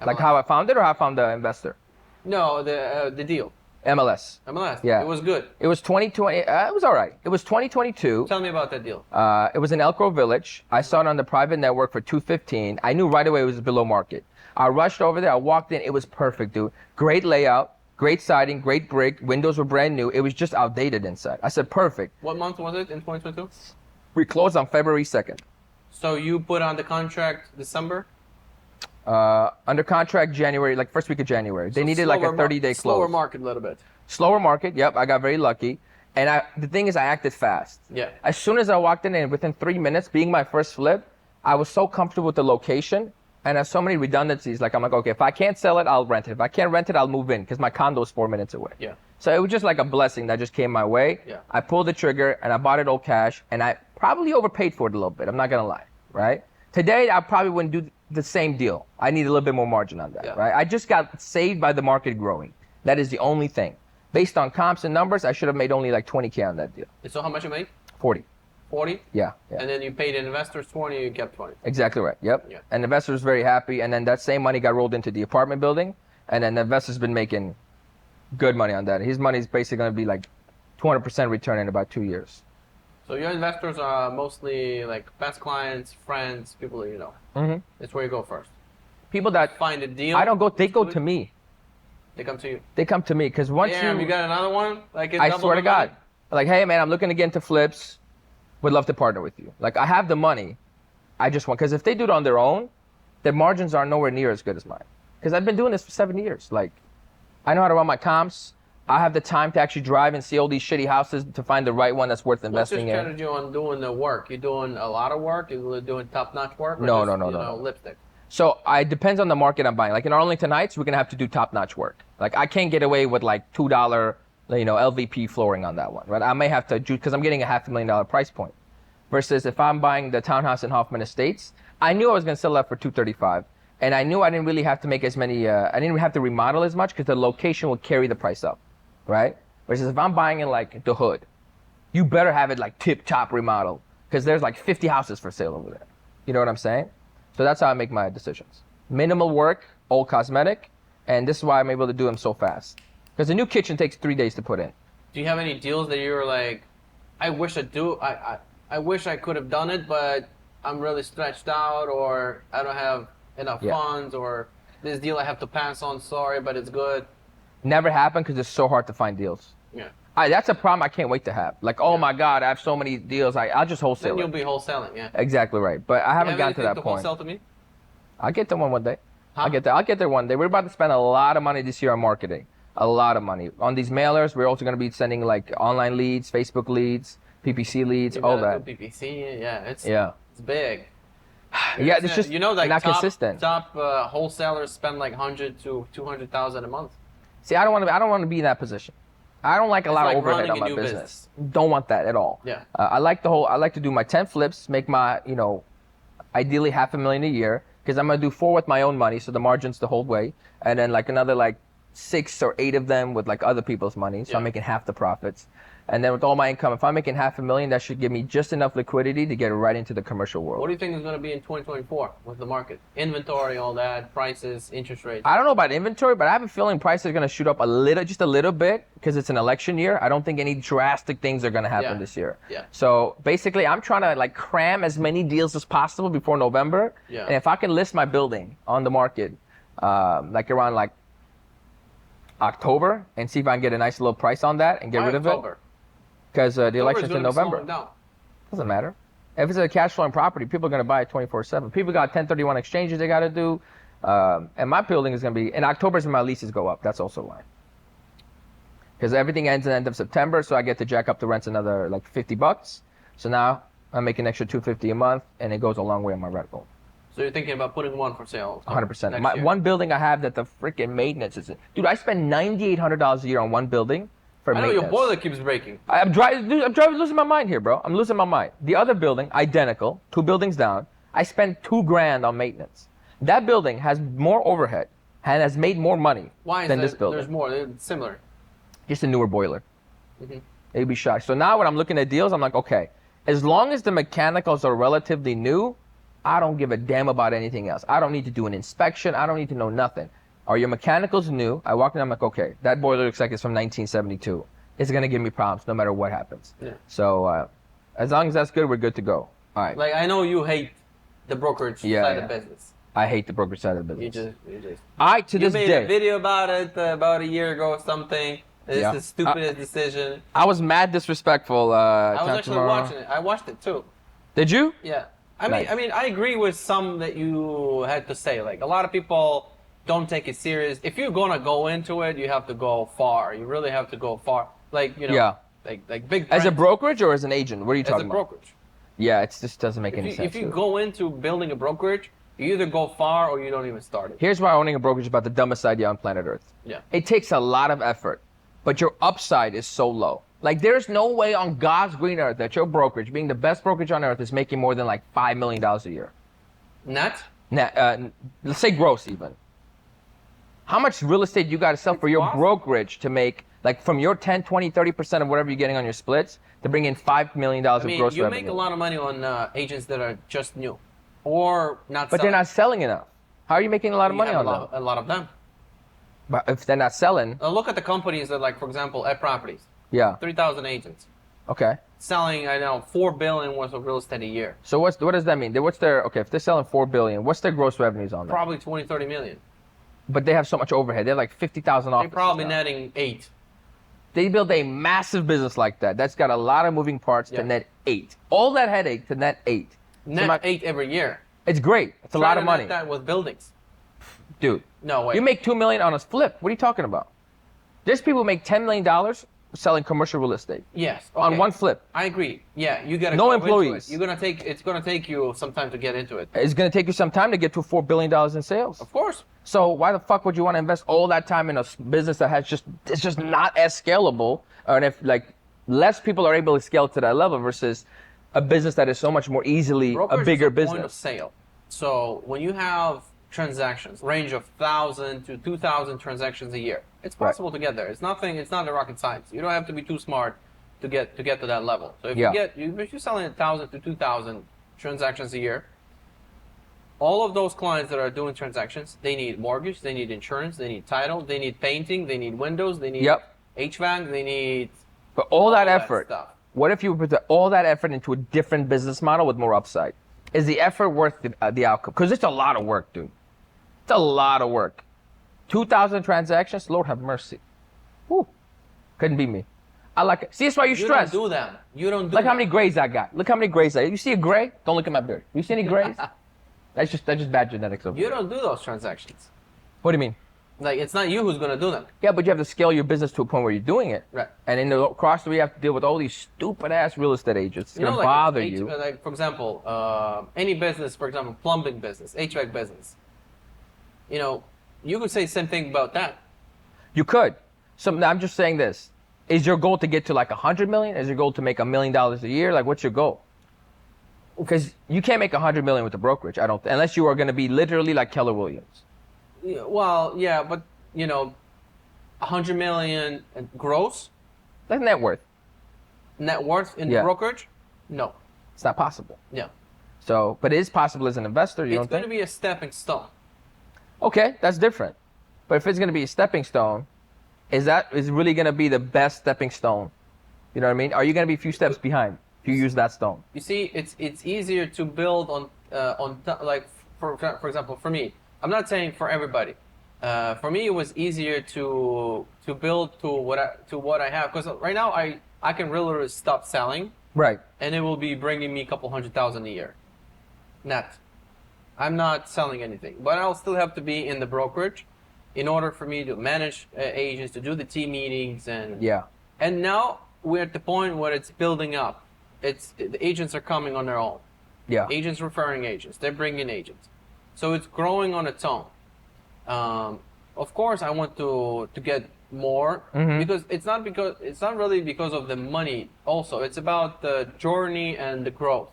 Like how I found it or how I found the investor? No, the deal. MLS. MLS. Yeah. It was good. It was 2020. It was all right. It was 2022. Tell me about that deal. It was in Elk Grove Village. I saw it on the private network for $215. I knew right away it was below market. I rushed over there. I walked in. It was perfect, dude. Great layout, great siding, great brick. Windows were brand new. It was just outdated inside. I said, perfect. What month was it in 2022? We closed on February 2nd. So you put on the contract December? Under contract January, like first week of January. They needed like a 30-day close. Slower market a little bit. Slower market. Yep, I got very lucky. And the thing is, I acted fast. Yeah. As soon as I walked in, and within 3 minutes, being my first flip, I was so comfortable with the location, and I have so many redundancies. Like I'm like, okay, if I can't sell it, I'll rent it. If I can't rent it, I'll move in because my condo is 4 minutes away. Yeah. So it was just like a blessing that just came my way. Yeah. I pulled the trigger and I bought it all cash, and I probably overpaid for it a little bit. I'm not gonna lie, right? Today, I probably wouldn't do the same deal. I need a little bit more margin on that, Yeah. right? I just got saved by the market growing. That is the only thing. Based on comps and numbers, I should have made only like 20K on that deal. So how much you made? 40. 40? Yeah. And then you paid investors 20, you kept 20. Exactly right. Yep. Yeah. And the investor was very happy. And then that same money got rolled into the apartment building. And then the investor's been making good money on that. His money is basically going to be like 200% return in about 2 years. So your investors are mostly like past clients, friends, people that you know. Mm-hmm. That's where you go first. People that Find a deal. I don't go, they go to me. They come to you. They come to me because once Damn, you got another one? Like I swear to God, like, hey man, I'm looking to get into flips. Would love to partner with you. Like I have the money. I just want, because if they do it on their own, their margins are nowhere near as good as mine. Because I've been doing this for 7 years. Like I know how to run my comps. I have the time to actually drive and see all these shitty houses to find the right one that's worth investing in. What's your strategy on doing the work? You're doing a lot of work? You're doing top-notch work? Or No, just, no. Lipstick? So it depends on the market I'm buying. Like in Arlington Heights, we're gonna have to do top-notch work. Like I can't get away with like $2, LVP flooring on that one, right? I may have to do, because I'm getting a $500,000 price point. Versus if I'm buying the townhouse in Hoffman Estates, I knew I was gonna sell that for $235, and I knew I didn't really have to make as many. I didn't have to remodel as much because the location would carry the price up, right? Versus if I'm buying in like the hood, you better have it like tip-top remodel because there's like 50 houses for sale over there. You know what I'm saying? So that's how I make my decisions. Minimal work, all cosmetic, and this is why I'm able to do them so fast. Because the new kitchen takes 3 days to put in. Do you have any deals that you were like, I wish I wish I could have done it, but I'm really stretched out, or I don't have enough funds, or this deal I have to pass on, sorry, but it's good? Never happened because it's so hard to find deals. Yeah. That's a problem I can't wait to have. Like, oh my God, I have so many deals. I'll just wholesale. Then you'll be wholesaling, yeah. Exactly right. But I haven't gotten to that point. Wholesale to me? I'll get to one day. Huh? I'll get there one day. We're about to spend a lot of money this year on marketing. A lot of money. On these mailers, we're also going to be sending like online leads, Facebook leads, PPC leads, all that. PPC, yeah. It's big. Yeah, it's just like not consistent. Top wholesalers spend like 100 to 200,000 a month. See, I don't want to be in that position. I don't like a lot of overhead on my business. Don't want that at all. Yeah. I like to do my 10 flips, make my, ideally $500,000 a year, because I'm going to do 4 with my own money, so the margin's the whole way. And then like another like 6 or 8 of them with like other people's money, so I'm making half the profits. And then with all my income, if I'm making $500,000, that should give me just enough liquidity to get right into the commercial world. What do you think is going to be in 2024 with the market? Inventory, all that, prices, interest rates? I don't know about inventory, but I have a feeling prices are going to shoot up just a little bit because it's an election year. I don't think any drastic things are going to happen this year. Yeah. So basically, I'm trying to like cram as many deals as possible before November. Yeah. And if I can list my building on the market, like around like October, and see if I can get a nice little price on that and get rid of it. Because the election's in November. Doesn't matter. If it's a cash flowing property, people are going to buy it 24/7. People got 1031 exchanges they got to do. And my building is going to be, in October is when my leases go up. That's also why. Because everything ends at the end of September, so I get to jack up the rents another like $50. So now I make an extra $250 a month, and it goes a long way on my rental. So you're thinking about putting one for sale? 100%. My one building I have that the freaking maintenance is. Dude, I spend $9,800 a year on one building for maintenance. I know your boiler keeps breaking. I'm losing my mind here, bro. I'm losing my mind. The other building, identical, 2 buildings down. I spend $2,000 on maintenance. That building has more overhead and has made more money than this building. There's more. It's similar. Just a newer boiler. It'd be shocked. So now when I'm looking at deals, I'm like, okay, as long as the mechanicals are relatively new, I don't give a damn about anything else. I don't need to do an inspection. I don't need to know nothing. Are your mechanicals new? I walk in, I'm like, okay, that boiler looks like it's from 1972. It's going to give me problems no matter what happens. Yeah. So as long as that's good, we're good to go. All right. Like, I know you hate the brokerage side of business. I hate the brokerage side of the business. You just. All right, to this day. You made a video about it about a year ago or something. It's the stupidest decision. I was mad disrespectful. I was actually watching it. I watched it too. Did you? Yeah. I mean, I agree with some that you had to say. Like, a lot of people don't take it serious. If you're gonna go into it, you have to go far. You really have to go far. Like, you know, like big. As a brokerage or as an agent? What are you talking about? As a brokerage. Yeah, it just doesn't make any sense. If you go into building a brokerage, you either go far or you don't even start it. Here's why owning a brokerage is about the dumbest idea on planet Earth. Yeah. It takes a lot of effort, but your upside is so low. Like, there's no way on God's green earth that your brokerage, being the best brokerage on earth, is making more than like $5 million a year. Net? Let's say gross even. How much real estate you got to sell for your brokerage to make, like, from your 10, 20, 30% of whatever you're getting on your splits to bring in $5 million of gross revenue? You make a lot of money on agents that are just new or not But selling. they're not selling enough. How are you making a lot of money on them? A lot of them. But if they're not selling... Look at the companies that, like, for example, at properties. Yeah. 3,000 agents. Okay. Selling, I know, $4 billion worth of real estate a year. So what does that mean? What's their, okay, if they're selling $4 billion, what's their gross revenues on that? Probably 20, 30 million. But they have so much overhead. They're like 50,000 offices. They're probably now. netting 8. They build a massive business like that. That's got a lot of moving parts to net 8. All that headache to net 8. Net 8 every year. It's great. It's a lot of money. Net that with buildings. Dude. No way. You make $2 million on a flip. What are you talking about? There's people who make $10 million selling commercial real estate. Yes. Okay. On one flip. I agree. Yeah, you gotta. No employees. It's gonna take you some time to get into it. It's gonna take you some time to get to $4 billion in sales. Of course. So why the fuck would you want to invest all that time in a business that it's just not as scalable, and if like less people are able to scale to that level versus a business that is so much more easily a bigger business. Point of sale. So when you have transactions, range of 1,000 to 2,000 transactions a year, it's possible to get there. It's nothing. It's not a rocket science. You don't have to be too smart to get to that level. So if you're selling 1,000 to 2,000 transactions a year, all of those clients that are doing transactions, they need mortgage, they need insurance, they need title, they need painting, they need windows, they need HVAC, they need. But all that effort. Stuff. What if you put all that effort into a different business model with more upside? Is the effort worth the outcome? Because it's a lot of work, dude. It's a lot of work. 2,000 transactions, Lord have mercy. Whew. Couldn't be me. I like it. See, that's why you stress. You don't do that. You don't do Look how many grays I got. Look how many grays I got. You see a gray? Don't look at my beard. You see any grays? That's just bad genetics over You don't do those transactions. What do you mean? Like, it's not you who's going to do them. Yeah, but you have to scale your business to a point where you're doing it. Right. And in the cross, we have to deal with all these stupid-ass real estate agents. It's going to bother you. Like, for example, any business, for example, plumbing business, HVAC business, you know, you could say the same thing about that. You could. So I'm just saying this. Is your goal to get to like 100 million? Is your goal to make $1 million a year? Like, what's your goal? Because you can't make 100 million with the brokerage, I don't, unless you are going to be literally like Keller Williams. Yeah, well, yeah, but you know, 100 million gross. That's net worth. Net worth in the brokerage? No, it's not possible. Yeah. So, but it is possible as an investor. You don't think? It's going to be a stepping stone. Okay, that's different. But if it's going to be a stepping stone, is really going to be the best stepping stone? You know what I mean? Are you going to be a few steps behind if you use that stone? You see, it's easier to build on like for example, for me. I'm not saying for everybody. For me, it was easier to build to what I have, because right now I can really stop selling. Right. And it will be bringing me a couple $100,000 a year, net. I'm not selling anything, but I'll still have to be in the brokerage in order for me to manage agents, to do the team meetings, and yeah. And now we're at the point where it's building up. the agents are coming on their own. Yeah. Agents referring agents. They're bringing agents. So it's growing on its own. Of course, I want to get more because it's not really because of the money. Also, it's about the journey and the growth.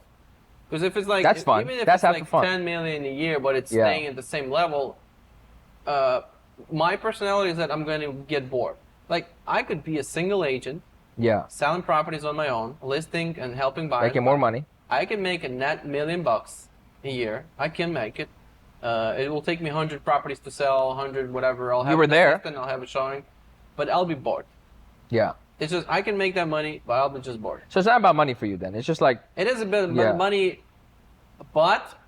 Because if it's like that's fun. Even if that's it's like fun. 10 million a year, but it's staying at the same level, my personality is that I'm going to get bored. Like I could be a single agent, selling properties on my own, listing and helping buyers. Making more money. I can make a net $1 million a year. I can make it. It will take me 100 properties to sell, 100 whatever. I'll have you were there. And I'll have it showing, but I'll be bored. Yeah. It's just I can make that money, but I'll be just bored. So it's not about money for you then. It's just like it is a bit of money, but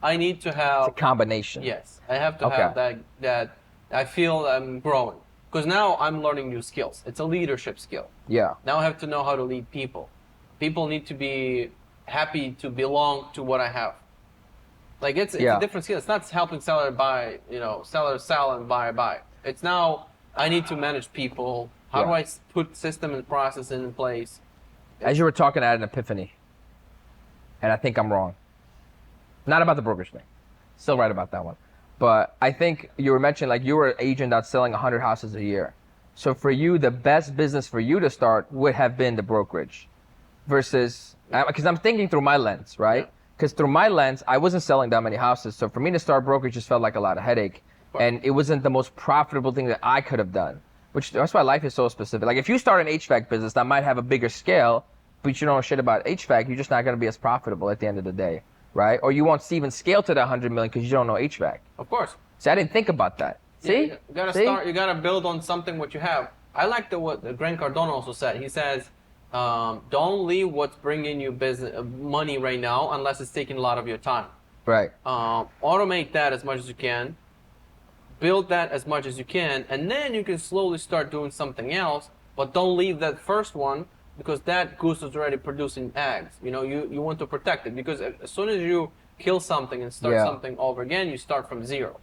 I need to have it's a combination. Yes, I have to have that I feel I'm growing because now I'm learning new skills. It's a leadership skill. Yeah. Now I have to know how to lead people. People need to be happy to belong to what I have. Like it's a different skill. It's not helping seller buy, seller sell and buyer buy. It's now I need to manage people. How do I put system and process in place? As you were talking, I had an epiphany, and I think I'm wrong. Not about the brokerage thing. Still right about that one. But I think you were mentioning like you were an agent that's selling 100 houses a year. So for you, the best business for you to start would have been the brokerage versus, because I'm thinking through my lens, right? Because through my lens, I wasn't selling that many houses. So for me to start brokerage just felt like a lot of headache. And it wasn't the most profitable thing that I could have done. That's why life is so specific. Like if you start an HVAC business that might have a bigger scale, but you don't know shit about HVAC, you're just not going to be as profitable at the end of the day, right? Or you won't even scale to the 100 million because you don't know HVAC. Of course. See, I didn't think about that. See? You gotta start. You gotta build on something what you have. I like what Grant Cardone also said. He says, "Don't leave what's bringing you business money right now unless it's taking a lot of your time." Right. Automate that as much as you can. Build that as much as you can, and then you can slowly start doing something else. But don't leave that first one because that goose is already producing eggs. You want to protect it because as soon as you kill something and start something over again, you start from zero.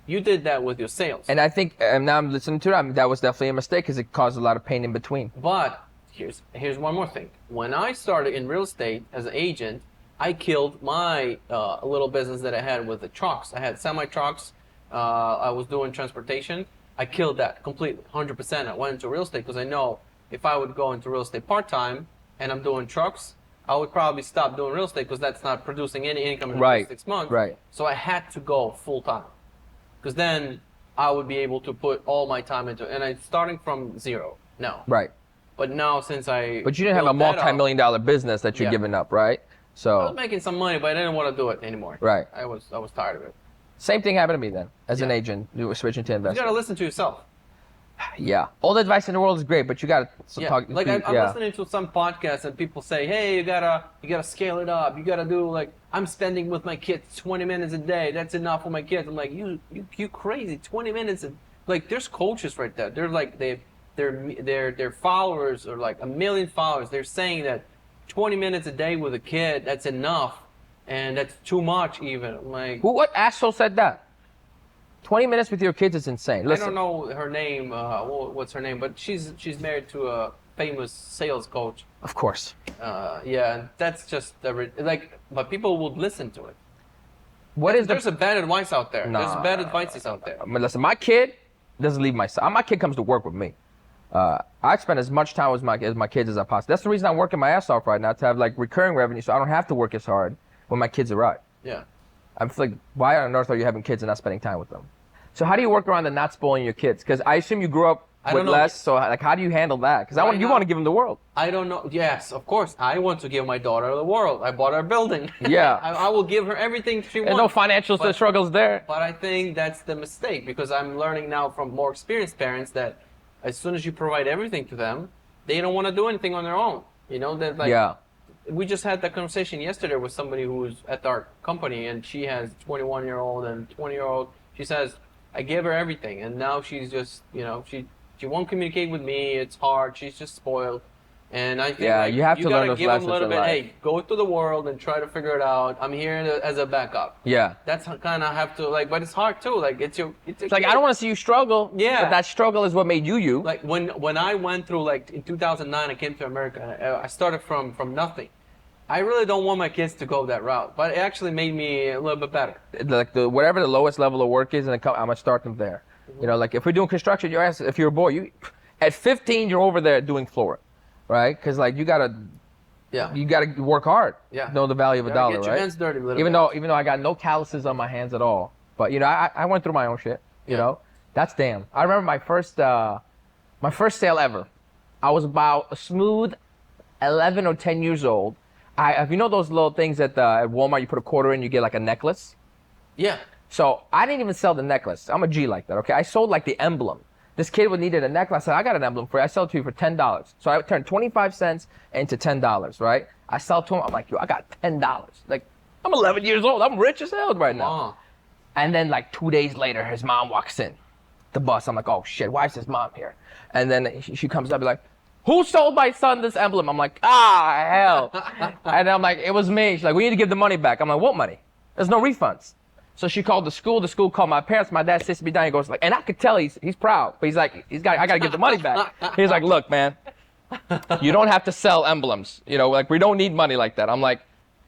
You did that with your sales. And I think, now I'm listening to that, that was definitely a mistake because it caused a lot of pain in between. But here's one more thing. When I started in real estate as an agent, I killed my little business that I had with the trucks. I had semi-trucks. I was doing transportation. I killed that completely, 100%. I went into real estate because I know if I would go into real estate part-time and I'm doing trucks, I would probably stop doing real estate because that's not producing any income in the first 6 months. Right. So I had to go full-time because then I would be able to put all my time into it. And I'm starting from zero now. Right. But now since I... But you didn't have a multi-million-dollar business that you're giving up, right? So I was making some money, but I didn't want to do it anymore. Right. I was tired of it. Same thing happened to me then. As an agent, you were switching to investment. You gotta listen to yourself. Yeah. All the advice in the world is great, but you gotta talk. Like I'm listening to some podcasts and people say, "Hey, you gotta scale it up. You gotta do like I'm spending with my kids 20 minutes a day. That's enough for my kids." I'm like, you crazy? 20 minutes? Like there's coaches right there. They're like their followers are like 1 million followers. They're saying that 20 minutes a day with a kid, that's enough. And that's too much even. I'm like, what asshole said that? 20 minutes with your kids is insane. Listen. I don't know her name, what's her name, but she's married to a famous sales coach. Of course. And that's just, but people would listen to it. There's a bad advice out there. Nah, There's bad advices out there. I mean, listen, my kid doesn't leave my side. My kid comes to work with me. I spend as much time with my kids as I possibly. That's the reason I'm working my ass off right now, to have like recurring revenue so I don't have to work as hard when my kids arrive. Yeah. I'm like, why on earth are you having kids and not spending time with them? So how do you work around the not spoiling your kids? Because I assume you grew up with less, so like how do you handle that? Because you want to give them the world. I don't know. Yes, of course. I want to give my daughter the world. I bought her a building. Yeah. I will give her everything she wants. There's no financial struggles there. But I think that's the mistake because I'm learning now from more experienced parents that as soon as you provide everything to them, they don't want to do anything on their own. That like we just had that conversation yesterday with somebody who's at our company and she has 21-year-old and 20-year-old. She says, I gave her everything and now she's just, she won't communicate with me. It's hard. She's just spoiled. And I think you have to learn those lessons them a little in bit, life. hey, go to the world and try to figure it out. I'm here as a backup. Yeah. That's kind of have to but it's hard too. Like it's like I don't want to see you struggle. Yeah. But that struggle is what made you. Like when I went through in 2009, I came to America. I started from nothing. I really don't want my kids to go that route, but it actually made me a little bit better. Like whatever the lowest level of work is, and I'm gonna start them there. You know, like if we're doing construction, if you're a boy, at 15 you're over there doing flooring, right? Because like you gotta work hard. Yeah. Know the value of a dollar, get right? Your hands dirty a little even bit. though I got no calluses on my hands at all, but you know I went through my own shit. You know, that's damn. I remember my first sale ever. I was about a smooth 11 or 10 years old. You know those little things at Walmart, you put a quarter in, you get like a necklace? Yeah. So I didn't even sell the necklace. I'm a G like that, okay? I sold like the emblem. This kid needed a necklace. I said, I got an emblem for you. I sell it to you for $10. So I turned 25 cents into $10, right? I sell it to him. I'm like, yo, I got $10. Like, I'm 11 years old. I'm rich as hell right now. And then like 2 days later, his mom walks in the bus. I'm like, oh shit, why is his mom here? And then she comes up and like, who sold my son this emblem? I'm like, hell. And I'm like, it was me. She's like, we need to give the money back. I'm like, what money? There's no refunds. So she called the school. The school called my parents. My dad sits me down. He goes like, and I could tell he's proud, but he's like, I got to give the money back. He's like, look, man, you don't have to sell emblems. You know, like we don't need money like that. I'm like,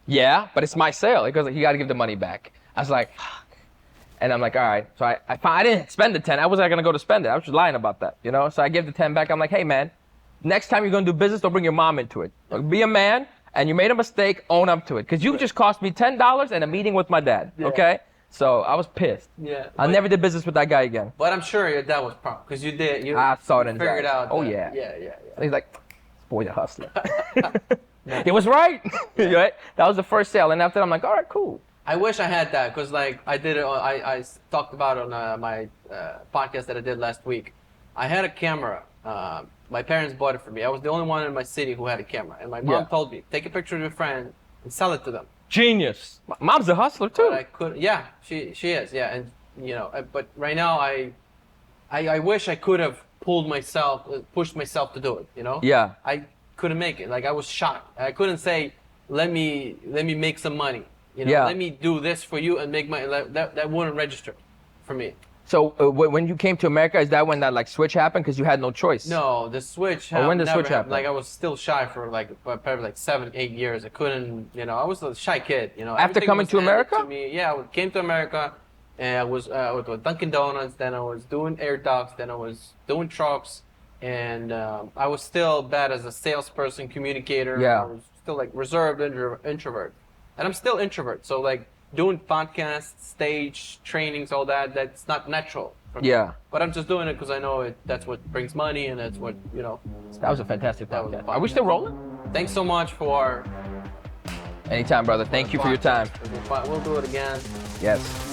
yeah, but it's my sale. He goes like, you got to give the money back. I was like, fuck. And I'm like, all right. So I didn't spend the 10. I wasn't gonna go to spend it. I was just lying about that, you know. So I give the 10 back. I'm like, hey man, next time you're gonna do business, don't bring your mom into it. Like, be a man, and you made a mistake, own up to it. Because you just cost me $10 and a meeting with my dad, okay? So I was pissed. Yeah. I never did business with that guy again. But I'm sure your dad was proud, because you did. I saw it in his figured eyes. out. Oh, that, yeah. Yeah. He's like, this boy's a hustler. It was right. Right? That was the first sale. And after that, I'm like, all right, cool. I wish I had that, because like I did it. I talked about it on my podcast that I did last week. I had a camera. My parents bought it for me. I was the only one in my city who had a camera, and my mom told me, take a picture of your friend and sell it to them. Genius. Mom's a hustler too. But I could. Yeah, she is. Yeah, and you know, but right now I wish I could have pushed myself to do it. You know. Yeah. I couldn't make it. Like I was shocked. I couldn't say, let me make some money. You know, let me do this for you and make money. That wouldn't register for me. So when you came to America, is that when that like switch happened? Because you had no choice. No, the switch. When did the switch happen? Like I was still shy for probably like 7-8 years. I couldn't. You know, I was a shy kid. You know. After coming to America? To me, yeah, I came to America, and I was with Dunkin' Donuts. Then I was doing air ducts. Then I was doing trucks, and I was still bad as a salesperson, communicator. Yeah. I was still like reserved introvert, and I'm still introvert. So like, doing podcasts, stage trainings, all that's not natural for me. Yeah. But I'm just doing it because I know that's what brings money, and that's what, you know. That was a fantastic podcast. Are we still rolling? Thanks so much for... Anytime, brother. Thank you for your time. We'll do it again. Yes.